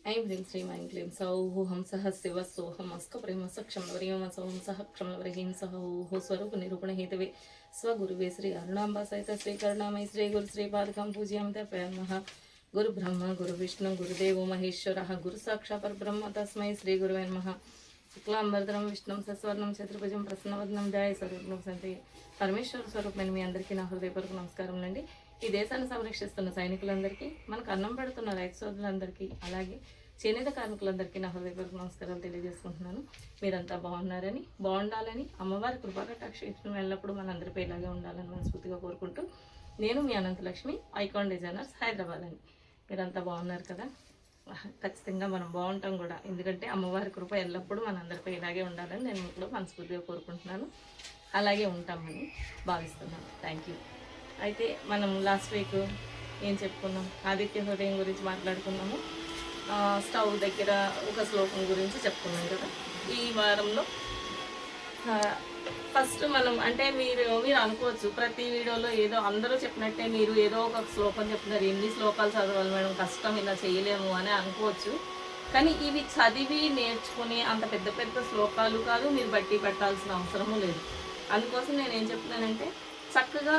ऐं ह्रीं श्रीं ऐं क्लीं सौः सः शिवः सोऽहमस्क प्रेम सक्षमवरीं सौं सः क्षमवरीं सह ऊः स्वरूप निरूपण हेतवे स्वगुरुवे श्री अरुणांबा सहित श्री करुणामय श्री गुरु श्रीपादकं पूजयामि तर्पयामः। गुरु ब्रह्म गुरु विष्णु गुरुदेवो महेश्वरः गुरु साक्षात् परब्रह्म तस्मै श्री गुरुवे नमः। శుక్లాంబరధరం విష్ణుం సస్వర్ణం చతుర్భుజం ప్రసన్నవదనం ధ్యాయ స్వరూపం సంతే పరమేశ్వర స్వరూపమైన మీ అందరికీ నా హృదయపూర్వక నమస్కారములండి। ఈ దేశాన్ని సంరక్షిస్తున్న సైనికులందరికీ, మనకు అన్నం పెడుతున్న రైతు సోదరులందరికీ, అలాగే చేనేత కార్మికులందరికీ నా హృదయపూర్వక నమస్కారాలు తెలియజేసుకుంటున్నాను। మీరంతా బాగున్నారని, బాగుండాలని, అమ్మవారి కృపాకటాక్షం ఎల్లప్పుడూ మనందరిపై ఇలాగే ఉండాలని మనస్ఫూర్తిగా కోరుకుంటూ, నేను మీ అనంతలక్ష్మి, ఐకాన్ డిజైనర్స్, హైదరాబాద్ అండి। మీరంతా బాగున్నారు కదా? ఖచ్చితంగా మనం బాగుంటాం కూడా, ఎందుకంటే అమ్మవారి కృప ఎల్లప్పుడూ మనందరిపై ఇలాగే ఉండాలని నేను ఇప్పుడు మనస్ఫూర్తిగా కోరుకుంటున్నాను। అలాగే ఉంటామని భావిస్తున్నాను। Thank you. అయితే మనం లాస్ట్ వీక్ ఏం చెప్పుకున్నాం? ఆదిత్య హృదయం గురించి మాట్లాడుకున్నాము। స్టవ్ దగ్గర ఒక శ్లోకం గురించి చెప్పుకున్నాం కదా। ఈ వారంలో ఫస్ట్ మనం అంటే మీరు అనుకోవచ్చు, ప్రతి వీడియోలో ఏదో అందరూ చెప్పినట్టే మీరు ఏదో ఒక శ్లోకం చెప్తున్నారు, ఎన్ని శ్లోకాలు చదవాలి మేడం, కష్టం, ఇలా చేయలేము అని అనుకోవచ్చు। కానీ ఇవి చదివి నేర్చుకుని అంత పెద్ద పెద్ద శ్లోకాలు కాదు, మీరు బట్టి పెట్టాల్సిన అవసరము లేదు। అందుకోసం నేను ఏం చెప్తున్నానంటే, చక్కగా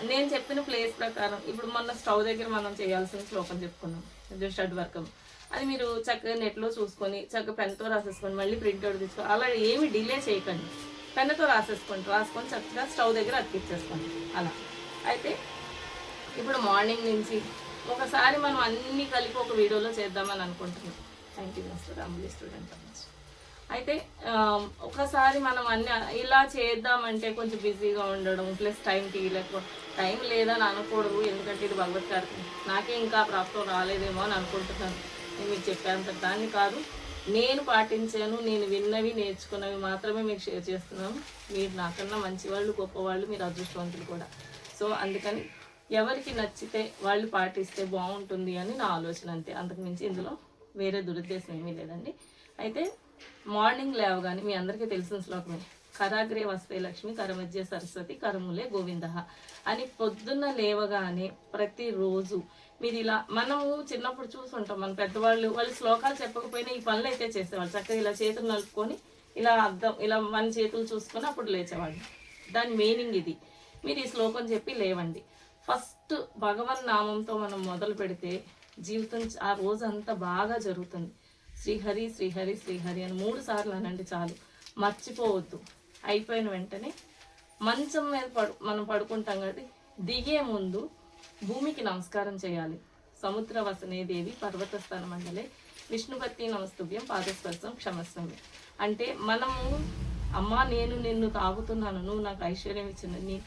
నేను చెప్పిన ప్లేస్ ప్రకారం, ఇప్పుడు మొన్న స్టవ్ దగ్గర మనం చేయాల్సిన శ్లోకం చెప్పుకున్నాం, షడ్వర్గం, అది మీరు చక్కగా నెట్లో చూసుకొని చక్కగా పెన్తో రాసేసుకొని మళ్ళీ ప్రింట్అవుట్ తీసుకొని అలా ఏమి డిలే చేయకండి, పెన్నుతో రాసుకొని చక్కగా స్టవ్ దగ్గర అతికిచ్చేసుకోండి అలా। అయితే ఇప్పుడు మార్నింగ్ నుంచి ఒకసారి మనం అన్నీ కలిపి ఒక వీడియోలో చేద్దామని అనుకుంటున్నాం। Thank you mister Amulya student నుంచి। అయితే ఒకసారి మనం అన్ని ఇలా చేద్దామంటే కొంచెం బిజీగా ఉండడం, ప్లస్ టైంకి టైం లేదని అనకూడదు, ఎందుకంటే ఇది భగవత్ కార్యక్రమం, నాకే ఇంకా ప్రాప్తం రాలేదేమో అని అనుకుంటున్నాను। నేను మీకు చెప్పేంత దాన్ని కాదు, నేను పాటించాను, నేను విన్నవి నేర్చుకున్నవి మాత్రమే మీకు షేర్ చేస్తున్నాను। మీరు నాకన్నా మంచివాళ్ళు, గొప్పవాళ్ళు, మీరు అదృష్టవంతులు కూడా। సో అందుకని ఎవరికి నచ్చితే వాళ్ళు పాటిస్తే బాగుంటుంది అని నా ఆలోచన, అంతే, అంతకుమించి ఇందులో వేరే దురుద్దేశం ఏమీ లేదండి। అయితే మార్నింగ్ లేవగానే మీ అందరికీ తెలిసిన శ్లోకమే, కరాగ్రే వస్తే లక్ష్మి, కరమధ్య సరస్వతి, కరములే గోవింద అని పొద్దున్న లేవగానే ప్రతిరోజు మీరు ఇలా, మనము చిన్నప్పుడు చూసుంటాం, మన పెద్దవాళ్ళు వాళ్ళు శ్లోకాలు చెప్పకపోయినా ఈ పనులు అయితే చేసేవాళ్ళు, చక్కగా ఇలా చేతులు నలుపుకొని ఇలా అద్దం ఇలా మన చేతులు చూసుకొని అప్పుడు లేచేవాళ్ళు। దాని మీనింగ్ ఇది, మీరు ఈ శ్లోకం చెప్పి లేవండి। ఫస్ట్ భగవన్ నామంతో మనం మొదలు పెడితే జీవితం ఆ రోజు అంతా బాగా జరుగుతుంది। శ్రీహరి శ్రీహరి శ్రీహరి అని 3 సార్లు అనండి చాలు, మర్చిపోవద్దు। అయిపోయిన వెంటనే మంచం మీద మనం పడుకుంటాం కాబట్టి దిగే ముందు భూమికి నమస్కారం చేయాలి। సముద్ర వసనే దేవి పర్వతస్థాన మండలే విష్ణుపతి నమస్తుభ్యం పాదస్పర్శం క్షమస్వమి అంటే మనము, అమ్మా నేను నిన్ను తాగుతున్నాను, నువ్వు నాకు ఐశ్వర్యం ఇచ్చిన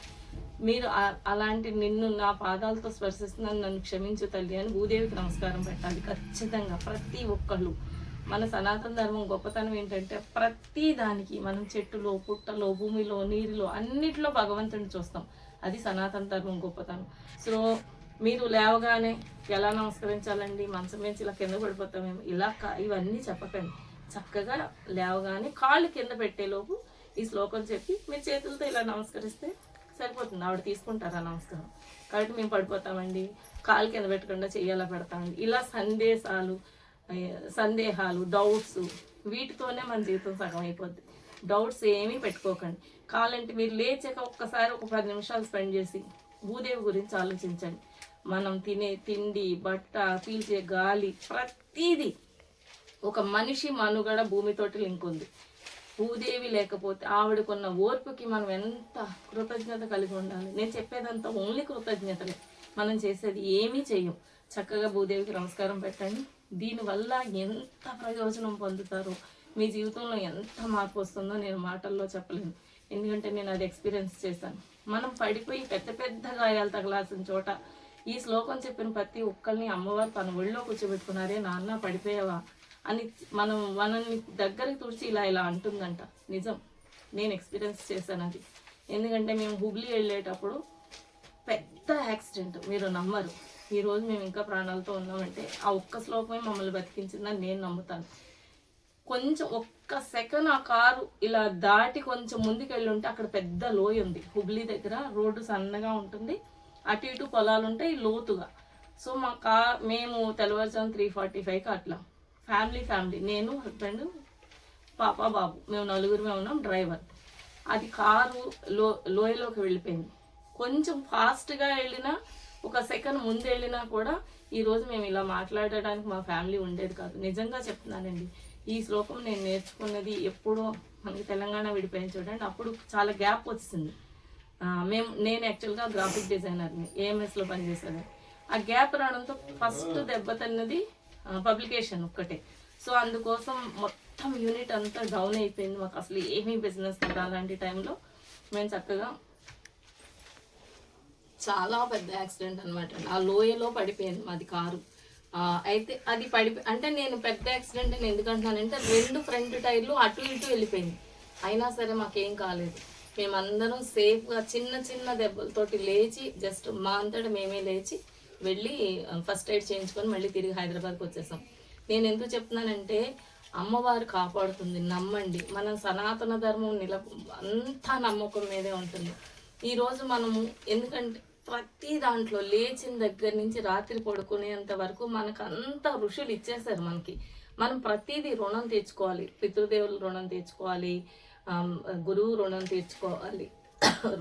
మీరు అలాంటి నిన్ను నా పాదాలతో స్పర్శిస్తున్నాను, నన్ను క్షమించు తల్లి అని భూదేవికి నమస్కారం పెట్టాలి ఖచ్చితంగా ప్రతి ఒక్కళ్ళు। మన సనాతన ధర్మం గొప్పతనం ఏంటంటే, ప్రతి దానికి మనం చెట్టులో, పుట్టలో, భూమిలో, నీరులో అన్నిట్లో భగవంతుడిని చూస్తాం, అది సనాతన ధర్మం గొప్పతనం। సో మీరు లేవగానే ఎలా నమస్కరించాలండి, మంచం నుంచి ఇలా కింద పడిపోతామేమో, ఇలా ఇవన్నీ చెప్పకండి, చక్కగా లేవగానే కాళ్ళు కింద పెట్టేలోపు ఈ శ్లోకం చెప్పి మీ చేతులతో ఇలా నమస్కరిస్తే సరిపోతుంది, ఆవిడ తీసుకుంటారా నమస్కారం। కాబట్టి మేము పడిపోతామండి, కాలు కింద పెట్టకుండా చెయ్యాలా పెడతామండి, ఇలా సందేహాలు, డౌట్స్, వీటితోనే మన జీవితం సగం అయిపోద్ది। డౌట్స్ ఏమీ పెట్టుకోకండి, కావాలంటే మీరు లేచాక ఒక్కసారి ఒక 10 నిమిషాలు స్పెండ్ చేసి భూదేవి గురించి ఆలోచించండి। మనం తినే తిండి, బట్ట, పీల్చే గాలి, ప్రతిదీ ఒక మనిషి మనుగడ భూమితోటి లింక్ ఉంది। భూదేవి లేకపోతే ఆవిడకున్న ఓర్పుకి మనం ఎంత కృతజ్ఞత కలిగి ఉండాలి। నేను చెప్పేదంతా ఓన్లీ కృతజ్ఞతలే, మనం చేసేది ఏమీ చెయ్యం। చక్కగా భూదేవికి నమస్కారం పెట్టండి, దీనివల్ల ఎంత ప్రయోజనం పొందుతారో, మీ జీవితంలో ఎంత మార్పు వస్తుందో నేను మాటల్లో చెప్పలేను, ఎందుకంటే నేను అది ఎక్స్పీరియన్స్ చేశాను। మనం పడిపోయి పెద్ద పెద్ద గాయాలు తగలాల్సిన చోట ఈ శ్లోకం చెప్పిన ప్రతి ఒక్కరిని అమ్మవారు తన ఒళ్ళో కూర్చోబెట్టుకున్నారే, నాన్న పడిపోయావా అని మనల్ని దగ్గరికి తుడిచి ఇలా అంటుందంట, నిజం, నేను ఎక్స్పీరియన్స్ చేశాను అది। ఎందుకంటే మేము హుబ్లీ వెళ్ళేటప్పుడు పెద్ద యాక్సిడెంట్, మీరు నమ్మరు, ఈరోజు మేము ఇంకా ప్రాణాలతో ఉన్నామంటే ఆ ఒక్క శ్లోకమే మమ్మల్ని బతికించిందని నేను నమ్ముతాను। కొంచెం ఒక్క సెకండ్ ఆ కారు ఇలా దాటి కొంచెం ముందుకు వెళ్ళి ఉంటే అక్కడ పెద్ద లోయ ఉంది, హుబ్లీ దగ్గర రోడ్డు సన్నగా ఉంటుంది, అటు ఇటు పొలాలు ఉంటాయి లోతుగా। సో మేము తెల్లవారుజాము 3:45కి అట్లా ఫ్యామిలీ నేను, హస్బెండ్, పాప, బాబు, మేము నలుగురమే ఉన్నాం, డ్రైవర్. అది కారు లోయలోకి వెళ్ళిపోయింది. కొంచెం ఫాస్ట్గా వెళ్ళినా, ఒక సెకండ్ ముందు వెళ్ళినా కూడా ఈరోజు మేము ఇలా మాట్లాడడానికి మా ఫ్యామిలీ ఉండేది కాదు. నిజంగా చెప్తున్నానండి. ఈ శ్లోకం నేను నేర్చుకున్నది ఎప్పుడో, మనకి తెలంగాణ విడిపోయింది చూడండి, అప్పుడు చాలా గ్యాప్ వచ్చింది. నేను యాక్చువల్గా గ్రాఫిక్ డిజైనర్ని, ఏఎంఎస్లో పనిచేసేది. ఆ గ్యాప్ రావడంతో ఫస్ట్ దెబ్బతిన్నది పబ్లికేషన్ ఒక్కటే. సో అందుకోసం మొత్తం యూనిట్ అంతా డౌన్ అయిపోయింది. మాకు అసలు ఏమీ బిజినెస్ కదా. అలాంటి టైంలో మేము చక్కగా, చాలా పెద్ద యాక్సిడెంట్ అనమాట. ఆ లోయలో పడిపోయింది మాది కారు. అయితే అది అంటే నేను పెద్ద యాక్సిడెంట్ అని ఎందుకంటున్నానంటే 2 ఫ్రంట్ టైర్లు అటు ఇటు వెళ్ళిపోయింది. అయినా సరే మాకేం కాలేదు. మేమందరం సేఫ్గా చిన్న చిన్న దెబ్బలతోటి లేచి, జస్ట్ మా అంతటా మేమే లేచి వెళ్ళి ఫస్ట్ ఎయిడ్ చేయించుకొని మళ్ళీ తిరిగి హైదరాబాద్కి వచ్చేసాం. నేను ఎందుకు చెప్తున్నానంటే అమ్మవారు కాపాడుతుంది, నమ్మండి. మన సనాతన ధర్మం అంతా నమ్మకం మీదే ఉంటుంది. ఈరోజు మనము ఎందుకంటే ప్రతి దాంట్లో లేచిన దగ్గర నుంచి రాత్రి పడుకునేంత వరకు మనకు అంత ఋషులు ఇచ్చేసారు మనకి. మనం ప్రతిదీ రుణం తీర్చుకోవాలి. పితృదేవుల రుణం తీర్చుకోవాలి, గురువు రుణం తీర్చుకోవాలి,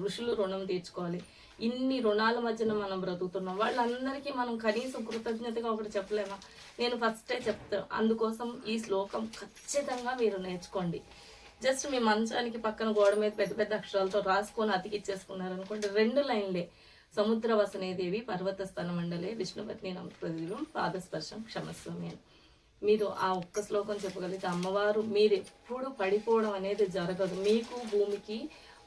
ఋషులు రుణం తీర్చుకోవాలి. ఇన్ని రుణాల మధ్యన మనం బ్రతుకుతున్నాం. వాళ్ళందరికీ మనం కనీసం కృతజ్ఞతగా ఒకటి చెప్పలేమా? నేను ఫస్టే చెప్తాను. అందుకోసం ఈ శ్లోకం ఖచ్చితంగా మీరు నేర్చుకోండి. జస్ట్ మీ మంచానికి పక్కన గోడ మీద పెద్ద పెద్ద అక్షరాలతో రాసుకొని అతికిచ్చేసుకున్నారనుకోండి, 2 లైన్లే. సముద్ర వసనేదేవి పర్వత స్థల మండలే విష్ణుపత్ని నమస్కృతం పాదస్పర్శం క్షమస్వామి అని మీరు ఆ ఒక్క శ్లోకం చెప్పగలిగితే అమ్మవారు, మీరు ఎప్పుడు పడిపోవడం అనేది జరగదు. మీకు భూమికి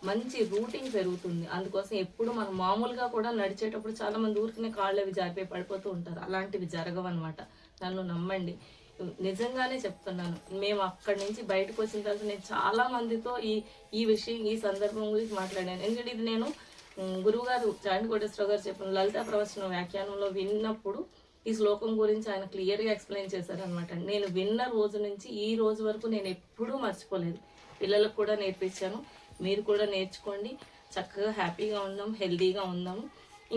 మంచి రూటింగ్ పెరుగుతుంది. అందుకోసం ఎప్పుడు మనం మామూలుగా కూడా నడిచేటప్పుడు చాలా మంది ఊరికనే కాళ్ళు అవి జారిపోయి పడిపోతూ ఉంటారు. అలాంటివి జరగవన్నమాట. నన్ను నమ్మండి, నిజంగానే చెప్తున్నాను. మేము అక్కడి నుంచి బయటకు వచ్చిన తర్వాత నేను చాలా మందితో ఈ విషయం, ఈ సందర్భం గురించి మాట్లాడాను. ఎందుకంటే ఇది నేను గురువుగారు జాయింట్ కోటేశ్వరరావు గారు చెప్పిన లలిత ప్రవచన వ్యాఖ్యానంలో విన్నప్పుడు ఈ శ్లోకం గురించి ఆయన క్లియర్గా ఎక్స్ప్లెయిన్ చేశారనమాట. నేను విన్న రోజు నుంచి ఈ రోజు వరకు నేను ఎప్పుడూ మర్చిపోలేదు. పిల్లలకు కూడా నేర్పించాను. మీరు కూడా నేర్చుకోండి. చక్కగా హ్యాపీగా ఉందాం, హెల్దీగా ఉందాము.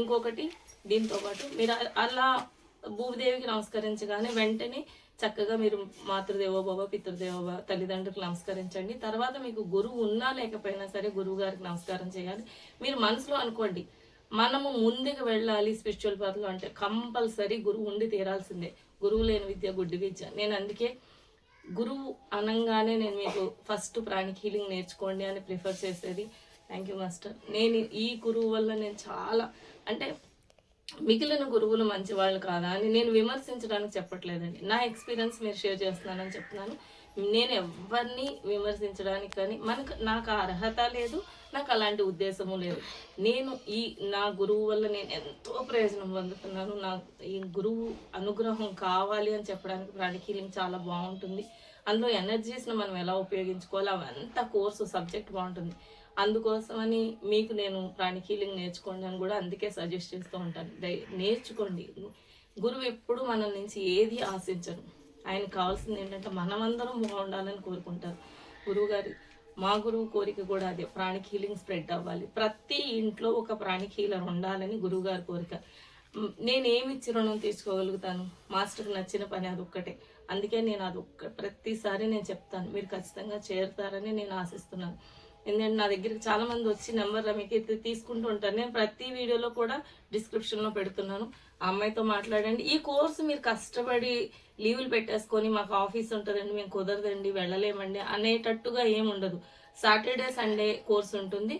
ఇంకొకటి, దీంతోపాటు మీరు అలా భూదేవికి నమస్కరించగానే వెంటనే చక్కగా మీరు మాతృదేవోభవ, పితృదేవోభవ, తల్లిదండ్రులకు నమస్కరించండి. తర్వాత మీకు గురువు ఉన్నా లేకపోయినా సరే గురువు గారికి నమస్కారం చేయాలి. మీరు మనసులో అనుకోండి, మనము ముందుకు వెళ్ళాలి స్పిరిచువల్ పాత్రలో అంటే కంపల్సరీ గురువు ఉండి తీరాల్సిందే. గురువు లేని విద్య గుడ్డి విద్య. నేను అందుకే గురువు అనగానే నేను మీకు ఫస్ట్ ప్రాణిక్ హీలింగ్ నేర్చుకోండి అని ప్రిఫర్ చేసేది. Thank you master. నేను ఈ గురువు వల్ల నేను చాలా, అంటే మిగిలిన గురువులు మంచి వాళ్ళు కాదా అని నేను విమర్శించడానికి చెప్పట్లేదండి. నా ఎక్స్పీరియన్స్ మీరు షేర్ చేస్తున్నానని చెప్తున్నాను. నేను ఎవరిని విమర్శించడానికి కానీ నాకు అర్హత లేదు, నాకు అలాంటి ఉద్దేశము లేదు. నేను నా గురువు వల్ల నేను ఎంతో ప్రయోజనం పొందుతున్నాను. ఈ గురువు అనుగ్రహం కావాలి అని చెప్పడానికి ప్రాణిక్ హీలింగ్ చాలా బాగుంటుంది. అందులో ఎనర్జీస్ను మనం ఎలా ఉపయోగించుకోవాలి అవంతా కోర్సు సబ్జెక్ట్ బాగుంటుంది. అందుకోసమని మీకు నేను ప్రాణిక్ హీలింగ్ నేర్చుకోండి అని కూడా అందుకే సజెస్ట్ చేస్తూ ఉంటాను. నేర్చుకోండి. గురువు ఎప్పుడు మన నుంచి ఏది ఆశించరు. ఆయన కావాల్సింది ఏంటంటే మనమందరం బాగుండాలని కోరుకుంటారు. గురువుగారు, మా గురువు కోరిక కూడా అదే, ప్రాణిక్ హీలింగ్ స్ప్రెడ్ అవ్వాలి. ప్రతి ఇంట్లో ఒక ప్రాణిక్ హీలర్ ఉండాలని గురువుగారి కోరిక. నేనేమిచ్చి రుణం తీసుకోగలుగుతాను? మాస్టర్కి నచ్చిన పని అదొక్కటే. అందుకే నేను ప్రతిసారి నేను చెప్తాను, మీరు ఖచ్చితంగా చేరుతారని నేను ఆశిస్తున్నాను. ఎందుకంటే నా దగ్గరికి చాలా మంది వచ్చి నెంబర్ మీకు తీసుకుంటూ ఉంటారు. నేను ప్రతి వీడియోలో కూడా డిస్క్రిప్షన్లో పెడుతున్నాను. ఆ అమ్మాయితో మాట్లాడండి. ఈ కోర్సు మీరు కష్టపడి లీవులు పెట్టేసుకొని మాకు ఆఫీస్ ఉంటుందండి, మేము కుదరదండి, వెళ్ళలేమండి అనేటట్టుగా ఏముండదు. సాటర్డే సండే కోర్స్ ఉంటుంది.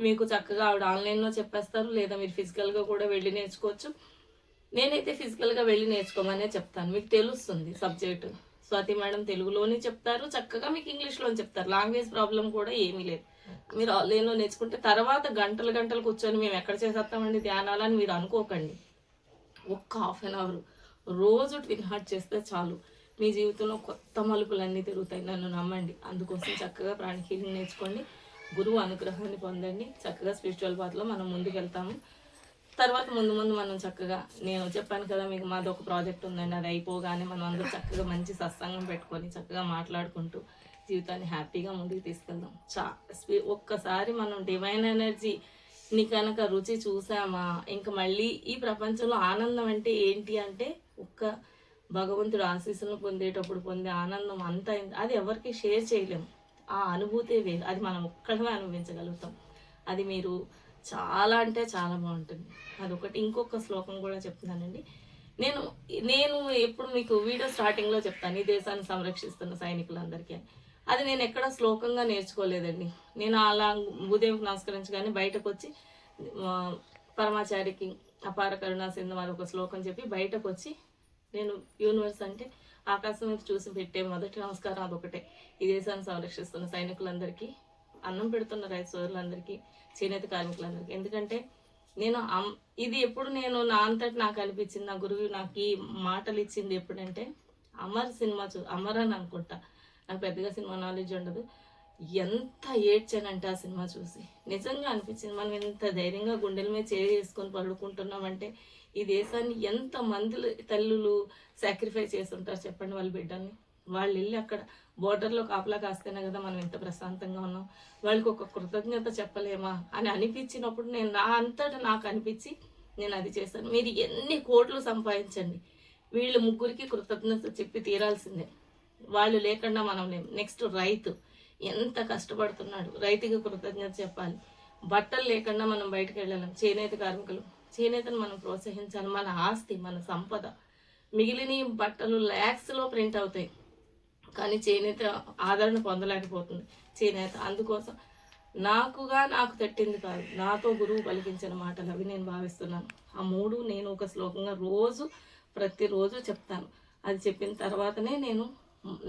మీకు చక్కగా ఆవిడ ఆన్లైన్లో చెప్పేస్తారు, లేదా మీరు ఫిజికల్గా కూడా వెళ్ళి నేర్చుకోవచ్చు. నేనైతే ఫిజికల్గా వెళ్ళి నేర్చుకోమనే చెప్తాను. మీకు తెలుస్తుంది సబ్జెక్టు. స్వాతి మేడం తెలుగులోనే చెప్తారు, చక్కగా మీకు ఇంగ్లీష్లో చెప్తారు. లాంగ్వేజ్ ప్రాబ్లం కూడా ఏమీ లేదు. మీరు ఆన్లైన్లో నేర్చుకుంటే తర్వాత గంటలు కూర్చొని మేము ఎక్కడ చేసేస్తామండి ధ్యానాలని మీరు అనుకోకండి. ఒక్క ½ అన్ అవర్ రోజు ట్విన్ హార్ట్ చేస్తే చాలు, మీ జీవితంలో కొత్త మలుపులన్నీ తిరుగుతాయి. నన్ను నమ్మండి. అందుకోసం చక్కగా ప్రాణిక్ హీలింగ్ నేర్చుకోండి, గురువు అనుగ్రహాన్ని పొందండి. చక్కగా స్పిరిచువల్ పాత్లో మనం ముందుకు వెళ్తాము. తర్వాత ముందు మనం చక్కగా, నేను చెప్పాను కదా మీకు మాది ఒక ప్రాజెక్ట్ ఉందండి, అది అయిపోగానే మనం అందరూ చక్కగా మంచి సత్సంగం పెట్టుకొని చక్కగా మాట్లాడుకుంటూ జీవితాన్ని హ్యాపీగా ముందుకు తీసుకెళ్దాం. ఒక్కసారి మనం డివైన్ ఎనర్జీని కనుక రుచి చూసామా, ఇంకా మళ్ళీ ఈ ప్రపంచంలో ఆనందం అంటే ఏంటి అంటే భగవంతుడు ఆశీస్సులను పొందేటప్పుడు పొందే ఆనందం అంతా అది ఎవరికి షేర్ చేయలేము. ఆ అనుభూతే వేరు. అది మనం ఒక్కడమే అనుభవించగలుగుతాం. అది మీరు చాలా అంటే చాలా బాగుంటుంది. అదొకటి. ఇంకొక శ్లోకం కూడా చెప్తున్నానండి. నేను నేను ఎప్పుడు మీకు వీడియో స్టార్టింగ్లో చెప్తాను, ఈ దేశాన్ని సంరక్షిస్తున్న సైనికులందరికీ అని. అది నేను ఎక్కడ శ్లోకంగా నేర్చుకోలేదండి. నేను అలా భూదేవికి నమస్కరించగానే బయటకు వచ్చి పరమాచారికి అపార కరుణా సింధు అని ఒక శ్లోకం చెప్పి బయటకు వచ్చి, నేను యూనివర్స్ అంటే ఆకాశం మీద చూసి పెట్టే మొదటి నమస్కారం అదొకటే. ఈ దేశాన్ని సంరక్షిస్తున్న సైనికులందరికీ, అన్నం పెడుతున్న రైతు సోదరులందరికీ, చేనేత కార్మికులందరికీ. ఎందుకంటే నేను ఇది ఎప్పుడు నేను నా అంతటి నాకు అనిపించింది, నా గురువు నాకు ఈ మాటలు ఇచ్చింది ఎప్పుడంటే, అమర్ సినిమా అమర్ అని అనుకుంటా, నాకు పెద్దగా సినిమా నాలెడ్జ్ ఉండదు. ఎంత ఏడ్చానంటే ఆ సినిమా చూసి నిజంగా అనిపించింది, మనం ఎంత ధైర్యంగా గుండెల మీద చేసుకొని పడుకుంటున్నామంటే ఈ దేశాన్ని ఎంత మంది తల్లులు సాక్రిఫైస్ చేసి ఉంటారు చెప్పండి వాళ్ళ బిడ్డల్ని. వాళ్ళు వెళ్ళి అక్కడ బోర్డర్లో కాపలా కాస్తేనే కదా మనం ఎంత ప్రశాంతంగా ఉన్నాం. వాళ్ళకి ఒక కృతజ్ఞత చెప్పలేమా అని అనిపించినప్పుడు నేను నా అంతటా నాకు అనిపించి నేను అది చేశాను. మీరు ఎన్ని కోట్లు సంపాదించండి, వీళ్ళు ముగ్గురికి కృతజ్ఞత చెప్పి తీరాల్సిందే. వాళ్ళు లేకుండా మనం లేము. నెక్స్ట్ రైతు ఎంత కష్టపడుతున్నాడు, రైతుకి కృతజ్ఞత చెప్పాలి. బట్టలు లేకుండా మనం బయటకు వెళ్ళలేం. చేనేత కార్మికులు, చేనేతను మనం ప్రోత్సహించాలి. మన ఆస్తి, మన సంపద. మిగిలిన బట్టలు ల్యాక్స్లో ప్రింట్ అవుతాయి, కానీ చేనేత ఆదరణ పొందలేకపోతుంది చేనేత. అందుకోసం నాకు తట్టింది కాదు, నాతో గురువు పలికించిన మాటలు అవి నేను భావిస్తున్నాను. ఆ మూడు నేను ఒక శ్లోకంగా ప్రతిరోజు చెప్తాను. అది చెప్పిన తర్వాతనే నేను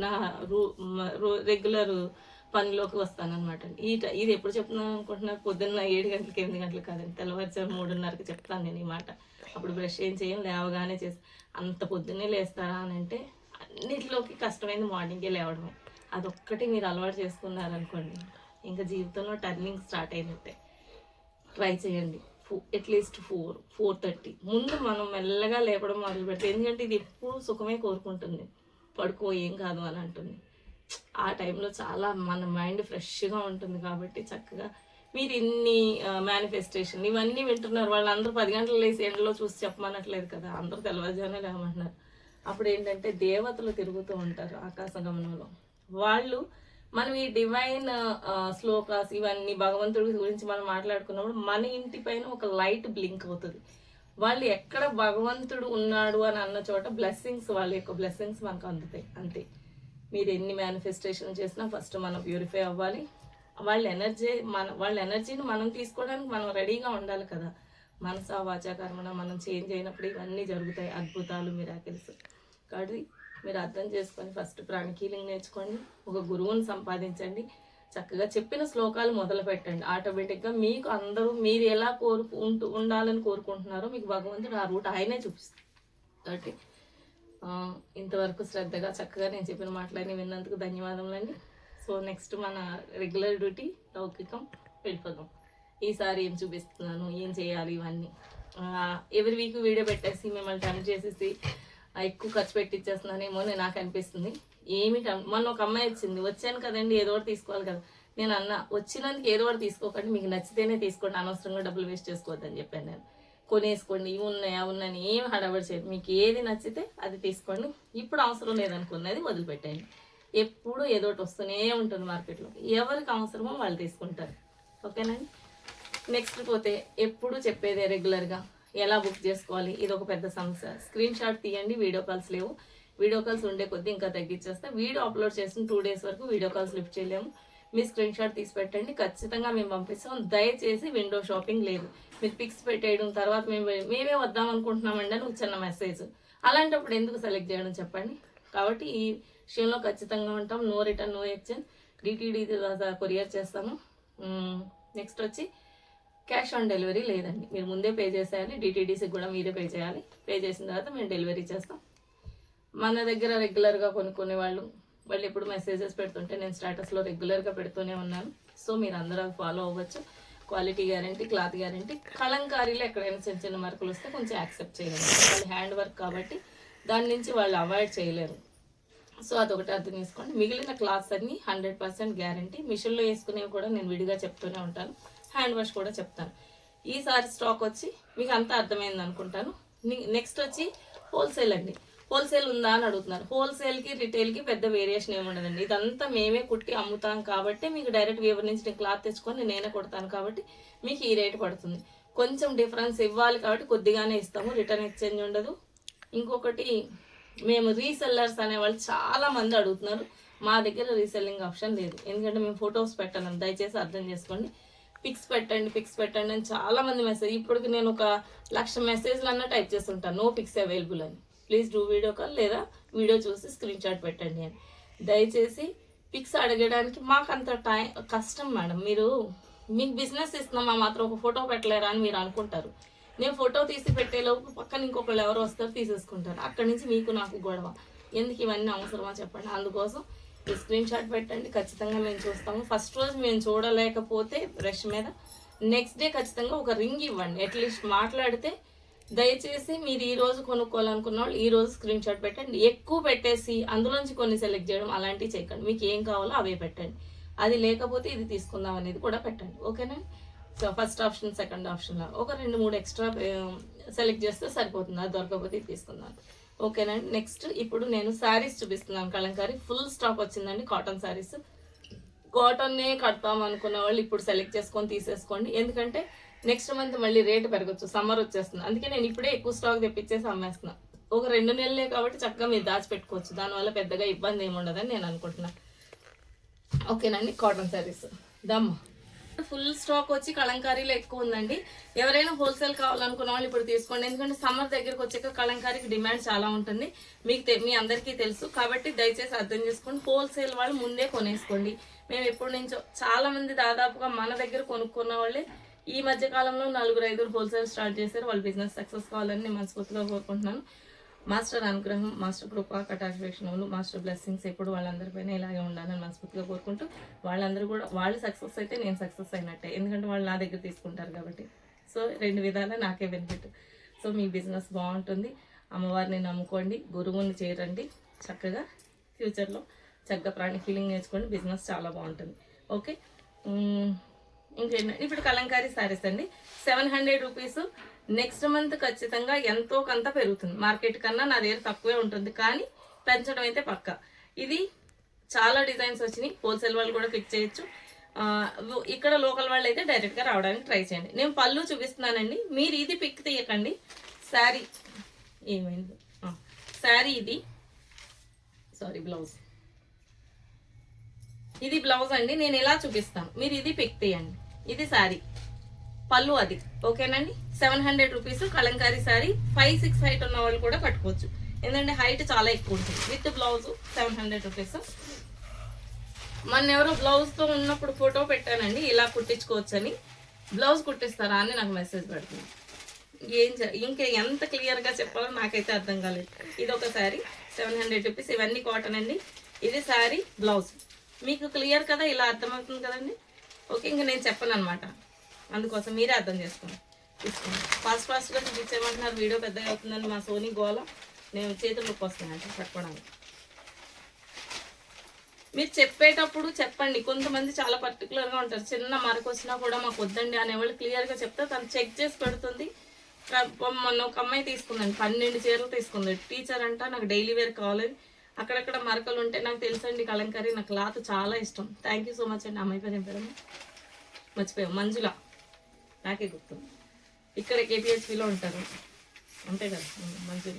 నా రెగ్యులర్ పనిలోకి వస్తానన్నమాట. ఇది ఎప్పుడు చెప్తున్నాను అనుకుంటున్నారు? పొద్దున్న 7 గంటలకి 8 గంటలకు కాదండి, తెల్లవారుజాము 3:30కి చెప్తాను నేను ఈ మాట. అప్పుడు బ్రష్ ఏం చేయం, లేవగానే చేసి. అంత పొద్దున్నే లేస్తారా అని అంటే, అన్నిటిలోకి కష్టమైంది మార్నింగే లేవడమే. అదొక్కటి మీరు అలవాటు చేసుకున్నారనుకోండి, ఇంకా జీవితంలో టర్నింగ్ స్టార్ట్ అయినట్టే. ట్రై చేయండి. అట్లీస్ట్ 4:30 ముందు మనం మెల్లగా లేపడం మొదలు పెడితే, ఎందుకంటే ఇది ఎప్పుడు సుఖమే కోరుకుంటుంది, పడుకో ఏం కాదు అని అంటుంది. ఆ టైంలో చాలా మన మైండ్ ఫ్రెష్గా ఉంటుంది. కాబట్టి చక్కగా మీరు ఇన్ని మేనిఫెస్టేషన్ ఇవన్నీ వింటున్నారు. వాళ్ళందరూ 10 గంటలు లేసి ఎండలో చూసి చెప్పమనట్లేదు కదా, అందరూ తెల్లవారుజామునే లేమంటున్నారు. అప్పుడు ఏంటంటే దేవతలు తిరుగుతూ ఉంటారు ఆకాశ గమనంలో. వాళ్ళు మనం ఈ డివైన్ శ్లోకాస్ ఇవన్నీ భగవంతుడి గురించి మనం మాట్లాడుకున్నప్పుడు మన ఇంటి పైన ఒక లైట్ బ్లింక్ అవుతుంది. వాళ్ళు ఎక్కడ భగవంతుడు ఉన్నాడు అని అన్న చోట బ్లెస్సింగ్స్, వాళ్ళ యొక్క బ్లెస్సింగ్స్ మనకు అందుతాయి. అంతే. మీరు ఎన్ని మేనిఫెస్టేషన్ చేసినా ఫస్ట్ మనం ప్యూరిఫై అవ్వాలి. వాళ్ళ ఎనర్జీని మనం తీసుకోవడానికి మనం రెడీగా ఉండాలి కదా. మనసా వాచా కర్మణ మనం చేంజ్ అయినప్పుడు ఇవన్నీ జరుగుతాయి, అద్భుతాలు, మిరాకిల్స్. కాబట్టి మీరు అర్థం చేసుకొని ఫస్ట్ ప్రాణిక్ హీలింగ్ నేర్చుకోండి, ఒక గురువుని సంపాదించండి, చక్కగా చెప్పిన శ్లోకాలు మొదలు పెట్టండి. ఆటోమేటిక్గా మీకు అందరూ మీరు ఎలా ఉండాలని కోరుకుంటున్నారో మీకు భగవంతుడు ఆ రూట్ ఆయనే చూపిస్తారు. కాబట్టి ఇంతవరకు శ్రద్ధగా చక్కగా నేను చెప్పిన మాటలన్నీ విన్నందుకు ధన్యవాదములండి. సో నెక్స్ట్ మన రెగ్యులర్ డ్యూటీ లౌకికం వెళ్ళిపోదాం. ఈసారి ఏం చూపిస్తున్నాను, ఏం చేయాలి, ఇవన్నీ ఎవ్రీ వీక్ వీడియో పెట్టేసి మిమ్మల్ని టెంప్ట్ చేసేసి ఎక్కువ ఖర్చు పెట్టిచ్చేస్తున్నానేమో అని నాకు అనిపిస్తుంది. మొన్న ఒక అమ్మాయి వచ్చాను కదండి, ఏదో ఒకటి తీసుకోవాలి కదా. నేను అన్న, వచ్చినందుకు ఏదో ఒకటి తీసుకోకండి, మీకు నచ్చితేనే తీసుకోండి, అనవసరంగా డబ్బులు వేస్ట్ చేసుకోవద్దని చెప్పాను నేను. కొనేసుకోండి, ఇవి ఉన్నాయా ఉన్నాయని ఏం హడావిడి చేయదు, మీకు ఏది నచ్చితే అది తీసుకోండి. ఇప్పుడు అవసరం లేదనుకున్నది వదిలిపెట్టండి. ఎప్పుడు ఏదో ఒకటి వస్తూనే ఉంటుంది మార్కెట్లో, ఎవరికి అవసరమో వాళ్ళు తీసుకుంటారు. ఓకేనండి. నెక్స్ట్ పోతే ఎప్పుడు చెప్పేదే రెగ్యులర్గా ఎలా బుక్ చేసుకోవాలి, ఇది ఒక పెద్ద సమస్య. స్క్రీన్ షాట్ తీయండి, వీడియో కాల్స్ లేవు. వీడియో కాల్స్ ఉండే కొద్దీ ఇంకా తగ్గించేస్తే, వీడియో అప్లోడ్ చేసిన 2 days వరకు వీడియో కాల్స్ లిఫ్ట్ చేయలేము. మీ స్క్రీన్ షాట్ తీసి పెట్టండి, ఖచ్చితంగా మేము పంపిస్తాం. దయచేసి విండో షాపింగ్ లేదు. మీరు పిక్స్ పెట్టేయడం తర్వాత మేమే వద్దాం అనుకుంటున్నామండి అని ఒక చిన్న మెసేజ్, అలాంటప్పుడు ఎందుకు సెలెక్ట్ చేయడం చెప్పండి. కాబట్టి ఈ విషయంలో ఖచ్చితంగా ఉంటాం. No return, no exchange. DTD courier చేస్తాము. నెక్స్ట్ వచ్చి క్యాష్ ఆన్ డెలివరీ లేదండి, మీరు ముందే పే చేసేయాలి. డిటీడీసీకి కూడా మీరే పే చేయాలి. పే చేసిన తర్వాత మేము డెలివరీ చేస్తాం. మన దగ్గర రెగ్యులర్గా కొనుక్కునే వాళ్ళు ఎప్పుడు మెసేజెస్ పెడుతుంటే నేను స్టేటస్లో రెగ్యులర్గా పెడుతూనే ఉన్నాను. సో మీరు అందరూ ఫాలో అవ్వచ్చు. Quality guarantee, cloth guarantee. కలంకారీలో ఎక్కడైనా చిన్న చిన్న మార్కులు వస్తే కొంచెం యాక్సెప్ట్ చేయలేరు, వాళ్ళు హ్యాండ్ వర్క్ కాబట్టి దాని నుంచి వాళ్ళు అవాయిడ్ చేయలేరు. సో అదొకటి అర్థం చేసుకోండి. మిగిలిన క్లాత్స్ అన్నీ 100% గ్యారంటీ. మిషన్లో వేసుకునేవి కూడా నేను విడిగా చెప్తూనే ఉంటాను, హ్యాండ్ వాష్ కూడా చెప్తాను. ఈసారి స్టాక్ వచ్చి మీకు అంతా అర్థమైంది అనుకుంటాను. నెక్స్ట్ వచ్చి హోల్సేల్ అండి. హోల్సేల్ ఉందా అని అడుగుతున్నారు. హోల్సేల్కి రిటైల్కి పెద్ద వేరియేషన్ ఏమి ఉండదండి. ఇదంతా మేమే కుట్టి అమ్ముతాం కాబట్టి మీకు డైరెక్ట్ వీవర్ నుంచి నేను క్లాత్ తెచ్చుకొని నేనే కొడతాను కాబట్టి మీకు ఈ రేట్ పడుతుంది. కొంచెం డిఫరెన్స్ ఇవ్వాలి కాబట్టి కొద్దిగానే ఇస్తాము, రిటర్న్ ఎక్స్చేంజ్ ఉండదు. ఇంకొకటి, మేము రీసెల్లర్స్ అనేవాళ్ళు చాలా మంది అడుగుతున్నారు. మా దగ్గర రీసెల్లింగ్ ఆప్షన్ లేదు, ఎందుకంటే మేము ఫొటోస్ పెట్టాను. దయచేసి అర్థం చేసుకోండి. పిక్స్ పెట్టండి అని చాలా మంది మెసేజ్, ఇప్పటికి నేను ఒక 1,00,000 మెసేజ్లు అన్న టైప్ చేస్తుంటాను, నో పిక్స్ అవైలబుల్ అని. ప్లీజ్ డూ వీడియో కాల్ లేదా వీడియో చూసి స్క్రీన్ షాట్ పెట్టండి అని. దయచేసి పిక్స్ అడగడానికి మాకు అంత కష్టం మేడం. మీకు బిజినెస్ ఇస్తున్నామా మాత్రం ఒక ఫోటో పెట్టలేరా అని మీరు అనుకుంటారు. నేను ఫోటో తీసి పెట్టేలోపు పక్కన ఇంకొకళ్ళు ఎవరు వస్తారు తీసేసుకుంటారు. అక్కడి నుంచి మీకు నాకు గొడవ ఎందుకు, ఇవన్నీ అవసరమా చెప్పండి. అందుకోసం ఈ స్క్రీన్ షాట్ పెట్టండి, ఖచ్చితంగా మేము చూస్తాము. ఫస్ట్ రోజు మేము చూడలేకపోతే బ్రష్ మీద, నెక్స్ట్ డే ఖచ్చితంగా ఒక రింగ్ ఇవ్వండి. అట్లీస్ట్ మాట్లాడితే దయచేసి మీరు ఈ రోజు కొనుక్కోవాలనుకున్న వాళ్ళు ఈ రోజు స్క్రీన్ షాట్ పెట్టండి. ఎక్కువ పెట్టేసి అందులోంచి కొన్ని సెలెక్ట్ చేయడం అలాంటివి చేయకండి. మీకు ఏం కావాలో అవే పెట్టండి. అది లేకపోతే ఇది తీసుకుందాం అనేది కూడా పెట్టండి, ఓకేనా. సో ఫస్ట్ ఆప్షన్, సెకండ్ ఆప్షన్లో ఒక 2-3 ఎక్స్ట్రా సెలెక్ట్ చేస్తే సరిపోతుంది. అది దొరకకపోతే ఇది తీసుకుందాం, ఓకేనండి. నెక్స్ట్ ఇప్పుడు నేను శారీస్ చూపిస్తున్నాను. కలంకారీ ఫుల్ స్టాక్ వచ్చిందండి. కాటన్ శారీస్, కాటన్నే కడతాం అనుకున్న వాళ్ళు ఇప్పుడు సెలెక్ట్ చేసుకొని తీసేసుకోండి. ఎందుకంటే నెక్స్ట్ మంత్ మళ్ళీ రేటు పెరగచ్చు, సమ్మర్ వచ్చేస్తుంది. అందుకే నేను ఇప్పుడే ఎక్కువ స్టాక్ తెప్పించేసి అమ్మేస్తున్నాను. ఒక 2 నెలలే కాబట్టి చక్కగా మీరు దాచిపెట్టుకోవచ్చు. దానివల్ల పెద్దగా ఇబ్బంది ఏమి ఉండదని నేను అనుకుంటున్నాను, ఓకేనండి. కాటన్ శారీస్ దమ్ ఫుల్ స్టాక్ వచ్చి కలంకారీలో ఎక్కువ ఉందండి. ఎవరైనా హోల్సేల్ కావాలనుకున్న వాళ్ళు ఇప్పుడు తీసుకోండి. ఎందుకంటే సమ్మర్ దగ్గరకు వచ్చాక కలంకారీకి డిమాండ్ చాలా ఉంటుంది, మీ అందరికీ తెలుసు. కాబట్టి దయచేసి అర్థం చేసుకోండి. హోల్సేల్ వాళ్ళు ముందే కొనేసుకోండి. మేము ఎప్పటి నుంచో చాలా మంది దాదాపుగా మన దగ్గర కొనుక్కున్న వాళ్ళే ఈ మధ్య కాలంలో 4-5 హోల్సేల్ స్టార్ట్ చేశారు. వాళ్ళ బిజినెస్ సక్సెస్ కావాలని నేను మనస్ఫూర్తిగా కోరుకుంటున్నాను. మాస్టర్ అనుగ్రహం, మాస్టర్ కృప, కటాక్షవేక్షణములు, మాస్టర్ బ్లెస్సింగ్స్ ఎప్పుడు వాళ్ళందరిపైన ఇలాగే ఉండాలని మనస్ఫూర్తిగా కోరుకుంటూ, వాళ్ళందరూ కూడా వాళ్ళు సక్సెస్ అయితే నేను సక్సెస్ అయినట్టే, ఎందుకంటే వాళ్ళు నా దగ్గర తీసుకుంటారు కాబట్టి. సో 2 విధాలా నాకే బెనిఫిట్. సో మీ బిజినెస్ బాగుంటుంది. అమ్మవారిని నమ్ముకోండి, గురువుని చేరండి, చక్కగా ఫ్యూచర్లో చక్కగా ప్రాణి ఫీలింగ్ నేర్చుకోండి. బిజినెస్ చాలా బాగుంటుంది, ఓకే. ఇంకేంటి, ఇప్పుడు కలంకారీ శారీస్ అండి 700 రూపీస్. నెక్స్ట్ మంత్ ఖచ్చితంగా ఎంతో కొంత పెరుగుతుంది. మార్కెట్ కన్నా నా దగ్గర తక్కువే ఉంటుంది, కానీ పెంచడం అయితే పక్క. ఇది చాలా డిజైన్స్ వచ్చినాయి. హోల్సేల్ వాళ్ళు కూడా క్లిక్ చేయొచ్చు. ఇక్కడ లోకల్ వాళ్ళు అయితే డైరెక్ట్గా రావడానికి ట్రై చేయండి. నేను పళ్ళు చూపిస్తున్నానండి, మీరు ఇది పిక్ తీయకండి. శారీ ఏమైంది, శారీ ఇది, సారీ బ్లౌజ్, ఇది బ్లౌజ్ అండి. నేను ఎలా చూపిస్తాను, మీరు ఇది పిక్ తీయండి. ఇది శారీ, పళ్ళు అది, ఓకేనండి. 700 రూపీస్ కలంకారీ శారీ. 5-6 హైట్ ఉన్న వాళ్ళు కూడా కట్టుకోవచ్చు, ఎందుకంటే హైట్ చాలా ఎక్కువ ఉంటుంది. With blouse 700 rupees. మొన్న ఎవరో బ్లౌజ్తో ఉన్నప్పుడు ఫోటో పెట్టానండి, ఇలా కుట్టించుకోవచ్చు అని. బ్లౌజ్ కుట్టిస్తారా అని నాకు మెసేజ్ పెడుతుంది. ఇంకా ఎంత క్లియర్గా చెప్పాలో నాకైతే అర్థం కాలేదు. ఇది ఒక శారీ 700 రూపీస్. ఇవన్నీ కాటన్ అండి. ఇది శారీ, బ్లౌజ్. మీకు క్లియర్ కదా, ఇలా అర్థమవుతుంది కదండి, ఓకే. ఇంకా నేను చెప్పను అనమాట, అందుకోసం మీరే అర్థం చేసుకోండి. తీసుకోండి. ఫాస్ట్గా చూపించేయమంటున్నారు, వీడియో పెద్దగా అవుతుందని మా సోనీ గోల. నేను చేతుల్లోకి వస్తున్నానంటే పట్టుకోవడానికి. మీరు చెప్పేటప్పుడు చెప్పండి. కొంతమంది చాలా పర్టికులర్గా ఉంటారు, చిన్న మరకు వచ్చినా కూడా మాకు వద్దండి అనేవాళ్ళు క్లియర్గా చెప్తే తను చెక్ చేసి పెడుతుంది. మొన్న ఒక అమ్మాయి తీసుకుందండి, 12 చీరలు తీసుకుంది. టీచర్ అంట, నాకు డైలీ వేర్ కావాలి, అక్కడక్కడ మరకలు ఉంటే నాకు తెలుసండి కలంకారీ, నాకు క్లాత్ చాలా ఇష్టం. థ్యాంక్ యూ సో మచ్ అండి. అమ్మాయి పేరు ఏం పేరమ్మా మర్చిపోయాం, మంజుల, నాకే గుర్తు. ఇక్కడ కేపీహెచ్పిలో ఉంటారు, అంతే కదా మంజుల.